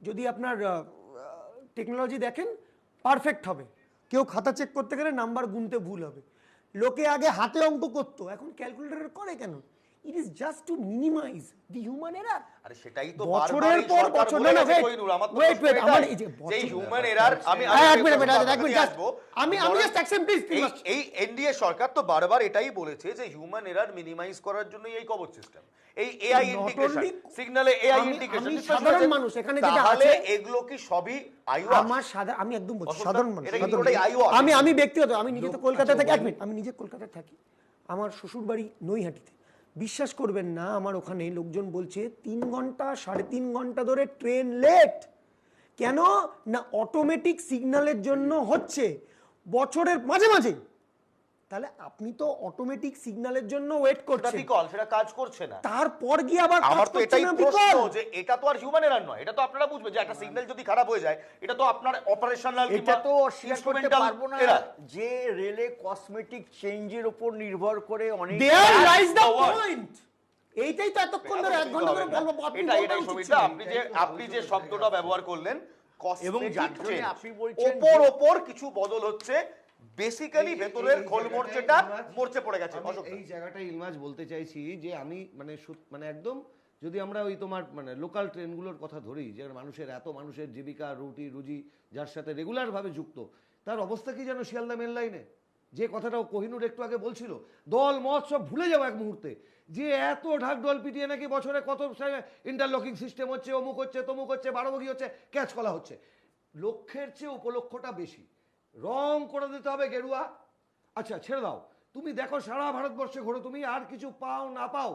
H: যদি আপনার টেকনোলজি দেখেন পারফেক্ট হবে, কেউ খাতা চেক করতে গেলে নাম্বার গুনতে ভুল হবে, লোকে আগে হাতে অঙ্ক করতো, এখন ক্যালকুলেটর করে। কেন? It is just to minimise the human error.
G: আরে সেটাই তো
H: বছরের পর বছর, না না ওয়েট আমার এই যে
G: হিউম্যান এরার, আমি
H: জাস্ট অ্যাকসেপ্ট প্লিজ।
G: এই এনডিএ সরকার তো বারবার এটাই বলেছে যে হিউম্যান এরার মিনিমাইজ করার জন্য এই কবচ সিস্টেম, এই এআই ইন্টিগ্রেশন, সিগন্যালে এআই ইন্টিগ্রেশন।
H: সাধারণ মানুষ এখানে যেটা
G: তাহলে
H: আছে,
G: এগুলো কি সবই আইওয়াস?
H: আমার আমি একদম বলছি সাধারণ মানুষ, আমি ব্যক্তিগত, আমি নিজে তো কলকাতা থাকি, 1 মিনিট, আমি নিজে কলকাতায় থাকি, আমার শ্বশুর বাড়ি নৈহাটিতে। বিশ্বাস করবেন না, আমার ওখানে লোকজন বলছে 3 ঘন্টা 3.5 ঘন্টা ধরে ট্রেন লেট। কেন না? অটোমেটিক সিগন্যালের জন্য হচ্ছে। বছরের মাঝে মাঝে তাহলে আপনি তো অটোমেটিক সিগন্যালের জন্য ওয়েট
G: সেটা
H: করছেন,
G: বিকল, সেটা কাজ করছে না।
H: তারপর গিয়ে আবার
G: আমার
H: কাজ
G: তো
H: করছে
G: এটাই
H: না
G: প্রশ্ন
H: বিকল।
G: যে এটা তো আর হিউম্যান এরার নয়, এটা তো আপনারা বুঝবেন যে একটা সিগন্যাল যদি খারাপ হয়ে যায় এটা তো আপনার অপারেশনাল
D: এটা তো অস্বীকার করতে পারবো না যে রেলে কসমেটিক চেঞ্জের উপর নির্ভর করে অনেক
H: There lies the
G: the word.
H: point. এইটাই তো এতক্ষণ ধরে 1 ঘন্টা ধরে বলবো, আপনি
G: এটাই
H: বলতে
G: সমীরদা,
H: উচিত ছিলেন।
G: আপনি যে শব্দটা ব্যবহার করলেন
D: এবং যার
G: cosmetic
D: জন্য
G: change,
D: আপনি বলছেন
G: ওপর কিছু বদল হচ্ছে, বেসিক্যালি ভেতরের খোল মরচেটা মরচে পড়ে গেছে।
E: আমি
G: অশোক দা।
E: এই জায়গাটা ইলমাজ বলতে চাইছি যে আমি মানে মানে একদম যদি আমরা ওই তোমার মানে লোকাল ট্রেনগুলোর কথা ধরি, যে মানুষের জীবিকা রুটি রুজি যার সাথে রেগুলারভাবে যুক্ত, তার অবস্থা কি যেন শিয়ালদা মেন লাইনে, যে কথাটাও কোহিনুর একটু আগে বলছিল, দল মত সব ভুলে যাবো এক মুহূর্তে, যে এত ঢাক ডল পিটিয়ে নাকি বছরে কত ইন্টারলকিং সিস্টেম হচ্ছে, অমুক হচ্ছে, তমুক হচ্ছে, 12 বগি হচ্ছে, ক্যাচ করা হচ্ছে। লক্ষ্যের চেয়ে উপলক্ষটা বেশি, রং করে দিতে হবে গেরুয়া। আচ্ছা ছেড়ে দাও, তুমি দেখো সারা ভারতবর্ষে ঘোরো, তুমি আর কিছু পাও না পাও,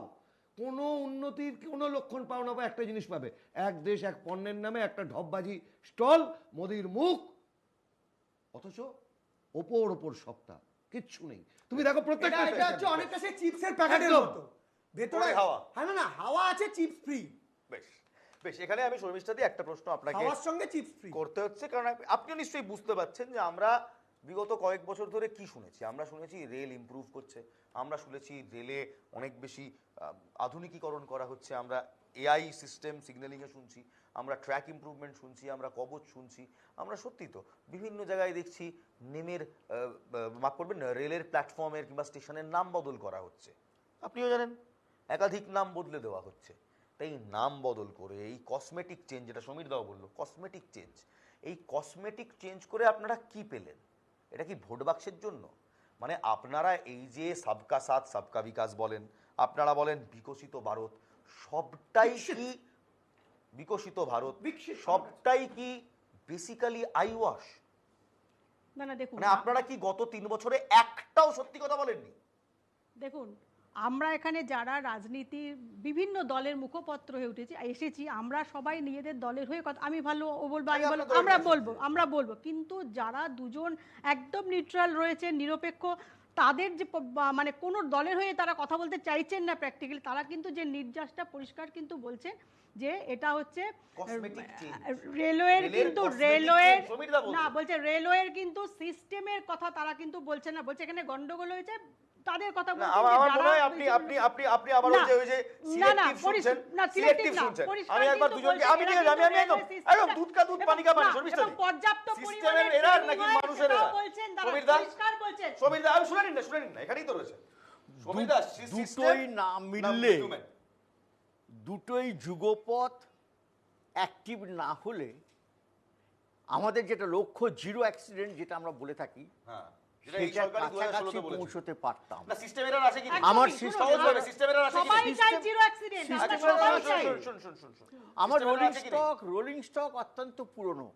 E: কোনো উন্নতির কোনো লক্ষণ পাও না পাও, একটা জিনিস পাবে, এক দেশ এক পণ্যের নামে একটা ঢপবাজি স্টল, মোদির মুখ, অথচ ওপর সপ্তাহ কিচ্ছু নেই। তুমি দেখো প্রত্যেকটা
H: এটা হচ্ছে অনেকটা সেই চিপসের প্যাকেটের
G: একদম।
H: মতো, ভেতরে
G: ওরে হাওয়া।
H: হ্যাঁ না হাওয়া আছে, চিপস ফ্রি,
G: বেশ বেশ, এখানে আমি শর্মিষ্ঠা দিয়ে একটা প্রশ্ন আপনাকে
H: হাওয়ার সঙ্গে চিপস ফ্রি।
G: করতে হচ্ছে, কারণ আপনিও নিশ্চয়ই বুঝতে পারছেন যে আমরা বিগত কয়েক বছর ধরে কি শুনেছি। আমরা শুনেছি রেল ইমপ্রুভ করছে, আমরা শুনেছি রেলে অনেক বেশি আধুনিকীকরণ করা হচ্ছে, আমরা এআই সিস্টেম সিগন্যালিংয়ে শুনছি, আমরা ট্র্যাক ইমপ্রুভমেন্ট শুনছি, আমরা কবচ শুনছি, আমরা সত্যি তো বিভিন্ন জায়গায় দেখছি নেমের মাফ করবেন রেলের প্ল্যাটফর্মের কিংবা স্টেশনের নাম বদল করা হচ্ছে। আপনিও জানেন একাধিক নাম বদলে দেওয়া হচ্ছে। তাই নাম বদল করে এই কসমেটিক চেঞ্জ, যেটা সমীর দাও বললো কসমেটিক চেঞ্জ, এই কসমেটিক চেঞ্জ করে আপনারা কি পেলেন? এটা কি ভোট বাক্সের জন্য? মানে আপনারা এই যে সবকা সাথ সবকা বিকাশ বলেন, আপনারা বলেন বিকশিত ভারত, সবটাই কি বিকশিত ভারত, সবটাই কি বেসিক্যালি আইওয়াশ?
C: না দেখুন,
G: মানে আপনারা কি গত 3 বছরে একটাও সত্যি কথা বলেননি?
C: দেখুন আমরা এখানে যারা রাজনীতির বিভিন্ন দলের মুখপত্র হয়ে এসেছি, আমরা সবাই নিজেদের দলের হয়ে কথা, আমি ভালো ও বলবো, আমি বলবো, আমরা বলবো, কিন্তু যারা দুজন একদম নিউট্রাল রয়েছে, নিরপেক্ষ, তাদের যে মানে কোনো দলের হয়ে তারা কথা বলতে চাইছেন না প্র্যাকটিক্যালি, তারা কিন্তু যে নির্যাসটা পরিষ্কার কিন্তু বলছেন যে এটা হচ্ছে
G: Cosmetic change।
C: রেলওয়ের কিন্তু
G: cosmetic
C: রেলওয়ের
G: change, সমীরদা বলছে।
C: না বলছে রেলওয়ের কিন্তু সিস্টেমের কথা তারা কিন্তু বলছে না, বলছে এখানে গন্ডগোল হয়েছে তাদের কথা
G: না,
C: বলছে।
G: আমার মনে হয় আপনি আবার ওই যে সিলেক্টিভ শুনছেন, সিলেক্টিভ শুনছেন। আমি একবার দুজনকে আমি ঠিক আছে, আমি একদম দুধ কা দুধ পানি কা পানি, শর্মিষ্ঠা দি
C: পর্যাপ্ত
G: সিস্টেমের এরার নাকি মানুষের এরার? সমীরদা আমি শুনে নিন না, এখানেই তো রয়েছে সমীরদা।
D: দুটোই না মিললে, দুটোই যুগপথ অ্যাক্টিভ না হলে আমাদের যেটা লক্ষ্য জিরো অ্যাক্সিডেন্ট যেটা আমরা বলে থাকি,
G: হ্যাঁ, যেটা এই
D: সেটা
G: সরকারি 2016
D: কাছাকাছি
G: তে বলেছে।
D: পৌঁছতে পারতাম।
G: না সিস্টেম এরার আছে কি?
D: আমার
G: সহজ ভাবে সিস্টেম এরার আছে কি?
C: সবাই চাই জিরো অ্যাক্সিডেন্ট, আমরা সবাই চাই।
G: শুন।
D: আমার
G: System error আছে কি নেই?
D: রোলিং স্টক অত্যন্ত পুরনো।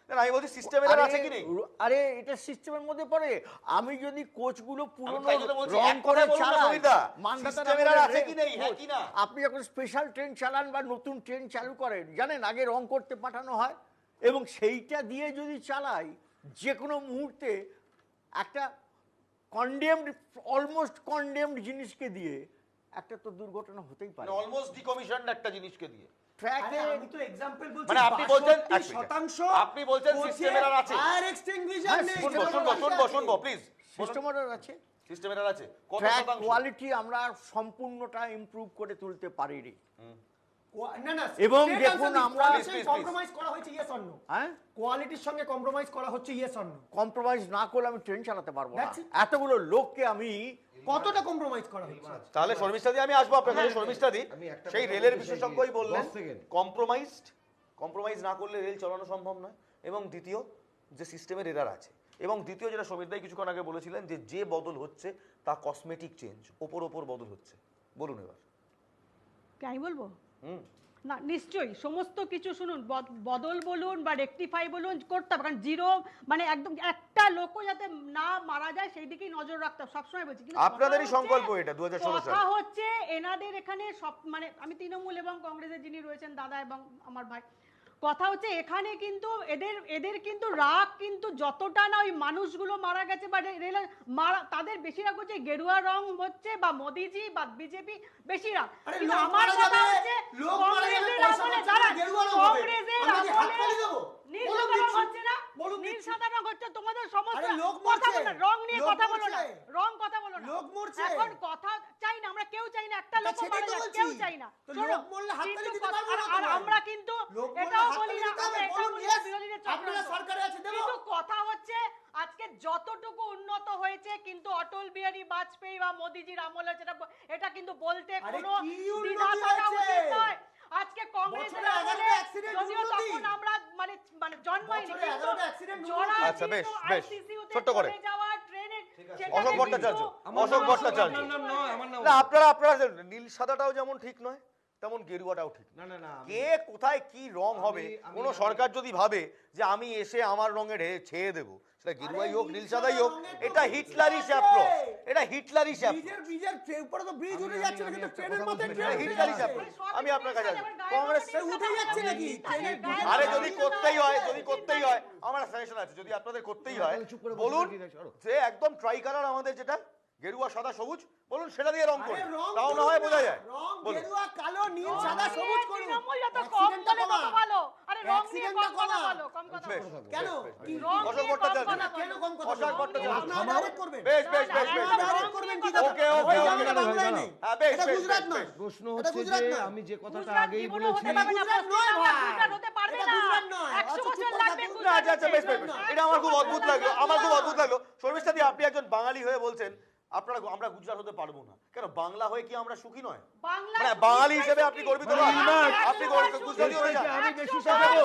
G: না আমি বলছি সিস্টেম এরার আছে কি নেই?
D: আরে এটা সিস্টেমের মধ্যে পড়ে। আমি যদি কোচগুলো পুরনো
G: তাই জন্য বলছি,
D: রং
G: এক
D: করে
G: কথায় বলুন না,
D: চালাই,
G: সমীরদা,
D: মানদাতার
G: system error
D: আমলের
G: আছে কি নেই, হ্যাঁ কি না?
D: আপনি যখন স্পেশাল ট্রেন চালান বা নতুন ট্রেন চালু করেন, জানেন আগে রং করতে পাঠানো হয়, এবং সেইটা দিয়ে যদি চালাই যে কোনো মুহূর্তে একটা কন্ডেমড, অলমোস্ট কন্ডেমড জিনিসকে দিয়ে একটা তো দুর্ঘটনা হতেই পারে।
G: অলমোস্ট ডিকমিশনড একটা জিনিসকে দিয়ে।
D: ট্র্যাকে
H: আমি তো এক্সাম্পল বলছি,
G: মানে আপনি বলছেন
H: 62%
G: আপনি বলছেন সিস্টেম এরার আছে।
H: ফায়ার এক্সটিংগুইশার নেই।
G: শুনবো প্লিজ।
D: সিস্টেম অর্ডার আছে,
G: সিস্টেম এরার আছে কত
D: ট্র্যাক
G: শতাংশ?
D: কোয়ালিটি আমরা সম্পূর্ণটা ইমপ্রুভ করে তুলতে পারিনি।
H: না
D: এবং দেখুন আমরা
G: please,
H: কম্প্রোমাইজ করা হয়েছে, ইয়েস অর নো?
D: হ্যাঁ
H: কোয়ালিটির সঙ্গে কম্প্রোমাইজ করা হচ্ছে, ইয়েস অর নো?
D: কম্প্রোমাইজ না করলে আমি ট্রেন চালাতে পারবো না।
H: That's it.
D: এতগুলো লোককে আমি
H: কতটা কম্প্রোমাইজ করা হচ্ছে?
G: তাহলে শর্মিষ্ঠা দি আমি আসবো আপনার কাছে। শর্মিষ্ঠা দি
E: আমি একটা
G: সেই
E: কথা
G: রেলের
E: বলতে চাই,
G: বিশেষজ্ঞই বললেন
E: 10 সেকেন্ড।
G: কম্প্রোমাইজ না করলে রেল চালানো সম্ভব নয়, এবং দ্বিতীয় যে সিস্টেমের এরার আছে, এবং দ্বিতীয় যেটা সমীরদাই কিছুক্ষণ আগে বলেছিলেন যে বদল হচ্ছে তা কসমেটিক চেঞ্জ, ওপর বদল হচ্ছে। বলুন এবার।
C: কি আমি বলবো? না নিশ্চয়ই সমস্ত কিছু শুনুন, বদল বলুন বা রেকটিফাই বলুন করতে হবে, কারণ জিরো মানে একদম একটা লোকও যাতে না মারা যায় সেই দিকেই নজর রাখতে হবে, সবসময় বলছি। কিন্তু
G: আপনাদেরই
C: কথা
G: সংকল্প
C: হচ্ছে-
G: এটা 2016 সালে।
C: কথা হচ্ছে এনাদের এখানে সব মানে আমি তৃণমূল এবং কংগ্রেসের যিনি রয়েছেন দাদা এবং আমার ভাই, কথা হচ্ছে এখানে কিন্তু এদের কিন্তু রাগ কিন্তু যতটা না ওই মানুষগুলো মারা গেছে বা রেলের মারা তাদের বেশি রাগ হচ্ছে গেরুয়া রং হচ্ছে বা মোদিজি বা বিজেপি বেশি রাগ।
H: আরে
C: কিন্তু
H: লোক
C: আমার
H: মারা
C: কথা
H: যাবে,
C: হচ্ছে
H: লোক মারা যাবে,
C: কংগ্রেসের
H: পয়সা
C: আমলে
H: খরচা
C: দাঁড়ান,
H: করে গেরুয়া রং হবে।
C: কংগ্রেসের
H: আমরা কি হাত
C: আমলে
H: তালি দেবো?
C: নীল
H: বলুন
C: সাদা রং
H: দেখছি।
C: হচ্ছে না,
H: বলুন
C: নীল
H: দেখছি।
C: সাদা রং হচ্ছে তোমাদের সমস্যা।
H: আরে লোক
C: কথা
H: মরছে,
C: বলো না, রং নিয়ে
H: লোক
C: কথা বলো না,
H: মরছে।
C: রং কথা বলো না।
H: লোক মরছে।
C: এখন কথা চাই না, আমরা কেউ চাই না একটা
H: তা
C: লোক
H: সেটাই
C: মারা
H: তো
C: যাক,
H: বলছি।
C: কেউ চাই না।
H: তো
C: শোনো,
H: লোক মরলে হাততালি
C: কিন্তু
H: দিতে পারবো না
C: আর
H: তোমায়।
C: আমরা কিন্তু
H: লোক মরলে
C: এটাও
H: হাততালি
C: বলি না,
H: দিতে হবে,
C: আমরা এটাও
H: বলুন
C: বলি
H: yes,
C: না বিরোধীদের
H: আপনারা
C: চক্রান্ত।
H: সরকারে আছে, দেবো।
C: কিন্তু কথা হচ্ছে আজকে যতটুকু উন্নত হয়েছে কিন্তু অটল বিহারী বাজপেয়ী বা মোদিজির আমলে এটা কিন্তু বলতে
H: আরে
C: কোনো
H: কি উন্নতি
C: দ্বিধা থাকা
H: হয়েছে?
C: উচিত নয়। আজকে কংগ্রেসের
H: বছরে
C: আমলে
H: 11টা accident
C: যদিও
H: উন্নতি।
C: তখন আমরা মানে জন্মাইনি,
H: বছরে
C: কিন্তু
H: 11টা accident
C: জোড়া
H: উন্নতি।
G: আচ্ছা, বেশ,
C: কিন্তু
G: বেশ।
C: ICCU তে
G: ছোট্ট করে।
C: চলে যাওয়া ট্রেনে
G: অশোক ভট্টাচার্য, অশোক ভট্টাচার্য।
I: আমার নাম নয়, আমার নাম
G: না আপনারা নীল সাদাটাও যেমন ঠিক নয় তেমন গেরুয়াটাও ঠিক
I: না না না
G: কে কোথায় কি রং হবে কোন সরকার যদি ভাবে যে আমি এসে আমার রঙে ছেয়ে দেবো, সেটা গেরুয়াই হোক নীল সাদাই হোক, এটা হিটলারি অ্যাপ্রোচ, এটা হিটলারি অ্যাপ্রোচ,
H: ব্রিজের উপরে তো ব্রিজ উঠে যাচ্ছে না, কিন্তু ট্রেনের মধ্যে
G: এটা
H: ট্রেন
G: হিটলারি অ্যাপ্রোচ। আমি আপনার কাছে আসবো। কংগ্রেস
H: উঠে যাচ্ছে নাকি ট্রেনের
G: আরে যদি করতেই হয় আমার সাজেশন আছে, যদি আপনাদের করতেই হয় বলুন যে একদম ট্রাই কালার আমাদের যেটা গেরুয়া সাদা সবুজ বলুন সেটা দিয়ে রং করুন, তাও না হয় বোঝা যায়।
H: রং
G: বলুন।
H: গেরুয়া কালো নীল সাদা সবুজ করুন।
C: তৃণমূল যত কম বলে তত ভালো। আরে রং নিয়ে
H: Accident-টা
C: কম কথা
H: কমা।
C: বলো, কম কথা
G: বেশ,
C: বলো।
H: কেন
G: বেশ,
C: রং
G: অশোক
C: নিয়ে কম
G: ভট্টাচার্য।
C: কথা বলো।
H: কেন কম কথা
G: অশোক ভট্টাচার্য।
H: আপনারা ডাইরেক্ট করবেন।
G: বেশ বেশ
C: না,
G: বেশ
C: না,
G: বেশ
C: একদম
G: বেশ।
H: ডাইরেক্ট করবেন কি
G: ওকে, ওকে,
H: ওই
G: ওকে,
H: জায়গাটা
I: ওকে,
H: বাংলায়
I: ওকে,
H: নেই।
G: হ্যাঁ, বেশ,
H: এটা
G: বেশ,
H: গুজরাট
G: বেশ,
H: নয়।
G: বেশ।
I: প্রশ্ন
H: এটা
I: হচ্ছে
H: গুজরাট
I: যে
H: নয়।
I: আমি যে কথাটা
C: গুজরাট
I: আগেই
C: জীবনে
I: বলেছি
C: হতে পারবে না,
H: গুজরাট নয়
C: পশ্চিমবাংলা
H: ভাই।
C: গুজরাট হতে পারবে
H: এটা
C: না।
H: গুজরাট নয়।
C: 100
H: অচুপ
C: বছর
H: করে
C: লাগবে
H: থাকুন।
C: গুজরাট
G: আচ্ছা আচ্ছা, বেশ বেশ বেশ। এটা আমার খুব
C: 100
G: অদ্ভুত
C: বছর
G: লাগলো,
C: লাগবে
G: আমার খুব
C: গুজরাট।
G: অদ্ভুত লাগলো। শর্মিষ্ঠা দি, আপনি একজন বাঙালি হয়ে বলছেন আমরা গুজরাট হতে পারবো না কেন? বাংলা হয়ে কি আমরা সুখী নয়?
C: বাংলা
G: মানে বাঙালি হিসেবে আপনি গর্বিত নন? আপনি গুজরাটি হতে চান?
I: আমি বেশি সাজাবো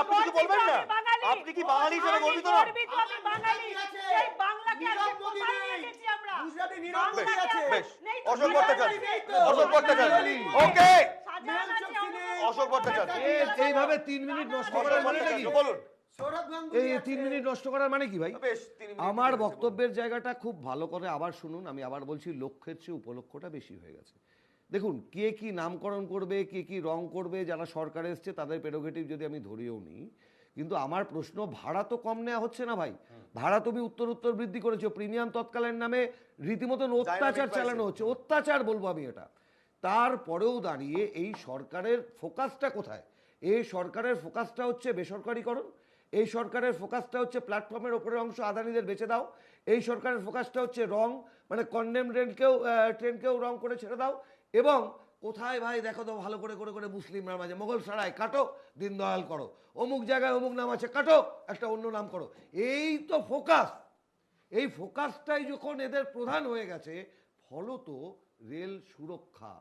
G: আপনি কিছু বলবেন না? আপনি কি বাঙালি হিসেবে গর্বিত নন?
H: গুজরাটে নীরব মোদী আছে।
G: বেশ, অশোক ভট্টাচার্য, অশোক ভট্টাচার্য, ওকে, অশোক ভট্টাচার্য,
I: এইভাবে 3 মিনিট নষ্ট
G: অশোক
I: করার মানে কি?
G: ভট্টাচার্য, বলুন।
H: সৌরভ গাঙ্গুলি
I: এই
H: আছে।
I: 3 মিনিট নষ্ট করার মানে কি ভাই?
G: বেশ, 3 মিনিট
I: আমার
G: বলেছি,
I: বক্তব্যের জায়গাটা খুব ভালো করে আবার শুনুন। আমি আবার বলছি, লক্ষ্যের চেয়ে উপলক্ষটা বেশি হয়ে গেছে। দেখুন, কে কি নামকরণ করবে, কে কি রং করবে, যারা সরকারে এসছে তাদের প্রেরোগেটিভ যদি আমি ধরিয়েও নিই, কিন্তু আমার প্রশ্ন, ভাড়া তো কম নেওয়া হচ্ছে না ভাই। ভাড়া তুমি উত্তর বৃদ্ধি করেছো, প্রিমিয়াম তৎকালীন নামে রীতিমতন অত্যাচার চালানো হচ্ছে, অত্যাচার বলবো আমি এটা। তারপরেও দাঁড়িয়ে এই সরকারের ফোকাসটা কোথায়? এই সরকারের ফোকাসটা হচ্ছে বেসরকারিকরণ, এই সরকারের ফোকাসটা হচ্ছে প্ল্যাটফর্মের ওপরের অংশ আদানিদের বেচে দাও, এই সরকারের ফোকাসটা হচ্ছে রং, মানে কন্ডেম ট্রেনকেও রং করে ছেড়ে দাও, এবং কোথায় ভাই দেখো তো ভালো করে করে করে মুসলিমরা মাঝে মোগল সারায় কাটো, দীনদয়াল করো, অমুক জায়গায় অমুক নাম আছে কাটো, একটা অন্য নাম করো, এই তো ফোকাস। এই ফোকাসটাই যখন এদের প্রধান হয়ে গেছে, ফলত রেল সুরক্ষা,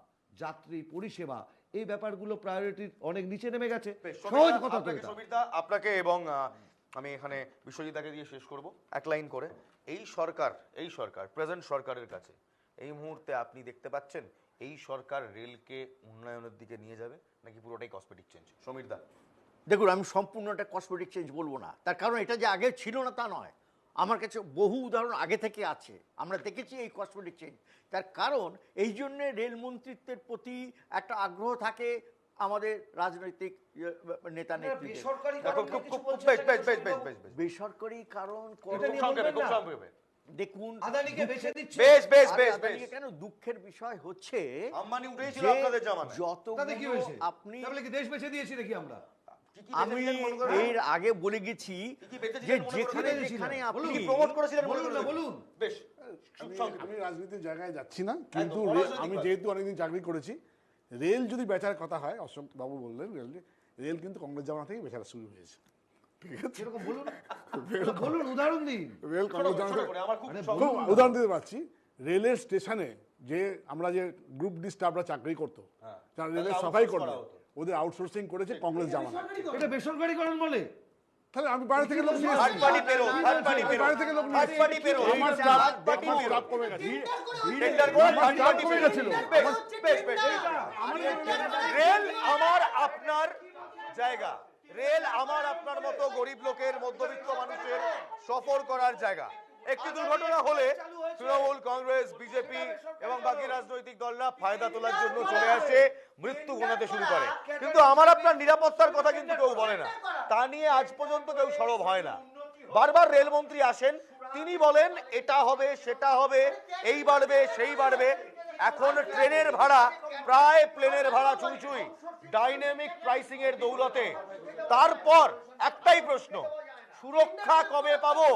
I: যাত্রী পরিষেবা, এই ব্যাপারগুলো প্রায়োরিটি অনেক নিচে নেমে গেছে।
G: বেশ,
I: সহজ
G: সমীরদা,
I: কথা তো
G: আপনাকে,
I: এটা।
G: সমীরদা, আপনাকে এবং আমি এখানে বিশ্বজিৎদাকে দিয়ে শেষ করব এক লাইন করে। এই সরকার প্রেজেন্ট সরকারের কাছে এই মুহূর্তে আপনি দেখতে পাচ্ছেন এই সরকার রেলকে উন্নয়নের দিকে নিয়ে যাবে নাকি পুরোটাই কসমেটিক চেঞ্জ? সমীরদা।
D: দেখুন, আমি সম্পূর্ণ একটা কসমেটিক চেঞ্জ বলবো না, তার কারণ এটা যে আগে ছিল না তা নয়, আমার কাছে বহু উদাহরণ আগে থেকে আছে, আমরা দেখেছি এই কসমেটিক চেঞ্জ। তার কারণ এই জন্যে রেলমন্ত্রিত্বের প্রতি একটা আগ্রহ থাকে আমাদের রাজনৈতিক নেতা নেত্রীদের।
G: দেখো, বেশ বেশ বেশ বেশ বেশ বেশ
D: বেসরকারি কারণ
I: এটা নিয়ে
G: সংক্ষেপে, খুব
I: বলবেন না?
G: সংক্ষেপে।
D: দেখুন,
I: আদানিকে বেচে দিচ্ছে।
G: বেশ বেশ বেশ বেশ।
D: আদানিকে কেন, দুঃখের বিষয় হচ্ছে
G: আম্বানি উঠেই ছিল
D: যে
G: আপনাদের জামানায়।
I: তাতে কি
D: যতগুলো
I: হয়েছে?
D: আপনি,
I: তাহলে কি দেশ বেচে দিয়েছি নাকি আমরা?
G: কি কি
D: আমি
G: বেঁচেছিলেন মনে করেন?
D: এর আগে বলে গেছি
G: কি বেঁচেছিলেন
D: যে
G: মনে করে
D: যেখানে
G: বলেন?
D: যেখানে
I: বলুন,
D: আপনি
G: কি প্রমোট করেছিলেন মনে
I: বলুন
G: করে
I: না, বলুন।
G: বেশ, খুব সংক্ষেপে।
F: আমি রাজনীতির জায়গায় যাচ্ছি না, কিন্তু
G: অরাজনৈতিক
F: আমি
G: ভাবে।
F: যেহেতু অনেকদিন চাকরি করেছি, রেল যদি বেচার কথা হয়, অশোক বাবু বললেন রেল কিন্তু কংগ্রেস জামানা থেকে বেচারা শুরু হয়েছে। ঠিক আছে,
I: সেরকম বলুন, বলুন, উদাহরণ দিন।
F: রেল
G: ছোট
F: কংগ্রেস
G: করে,
F: জামানা
G: ছোট
F: থেকে-
G: করে, আমার খুব
I: আরে
G: সংক্ষেপে।
F: খুব উদাহরণ দিতে পারছি। রেলের স্টেশনে যে আমরা যে গ্রুপ ডি স্টাফরা চাকরি করতো, যারা রেলের
G: তাদের
F: সাফাই
G: outsource
F: করতো,
G: করা হতো।
F: ওদের আউটসোর্সিং করেছে কংগ্রেস জামানা।
I: এটা বেসরকারিকরণ বলে?
F: তাহলে আমি বাইরে থেকে লোক নিয়ে
G: থার্ড
F: এসেছি।
G: পার্টি পেরো, থার্ড পার্টি পেরো,
F: বাইরে থেকে লোক নিয়ে
G: থার্ড পার্টি পেরো,
F: আমার
G: থার্ড
F: staff
G: পার্টি
F: আমার
G: পেরো।
F: staff কমে গেছে।
G: টেন্ডার করে
F: আমার
G: থার্ড
F: staff
G: পার্টি
F: কমে
G: পেরো।
F: গেছিল।
G: বেশ বেশ বেশ। রেল আমার আপনার জায়গা, রেল আমার আপনার মতো গরিব লোকের, মধ্যবিত্ত মানুষের সফর করার জায়গা। একটি দুর্ঘটনা হলে তৃণমূল, কংগ্রেস, বিজেপি এবং বাকি রাজনৈতিক দলরা ফায়দা তোলার জন্য চলে আসে, মৃত্যু গোনাতে শুরু করে, কিন্তু আমার আপনার নিরাপত্তার কথা কিন্তু কেউ বলে না। তা নিয়ে আজ পর্যন্ত কেউ সরব হয় না। বারবার রেলমন্ত্রী আসেন, তিনি বলেন এটা হবে সেটা হবে, এই বাড়বে সেই বাড়বে। এখন ট্রেনের ভাড়া প্রায় প্লেনের ভাড়া চুই, ডাইনামিক প্রাইসিং এর দৌলতে। তারপর একটাই প্রশ্ন, সুরক্ষা কবে পাবো?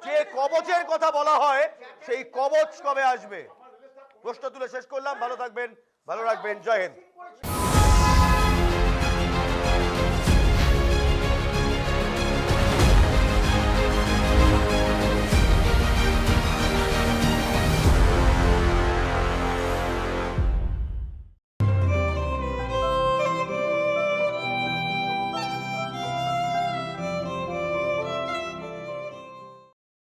G: যে কবচের কথা বলা হয় সেই কবচ কবে আসবে? প্রশ্ন তুলে শেষ করলাম। ভালো থাকবেন, ভালো রাখবেন। জয় হিন্দ।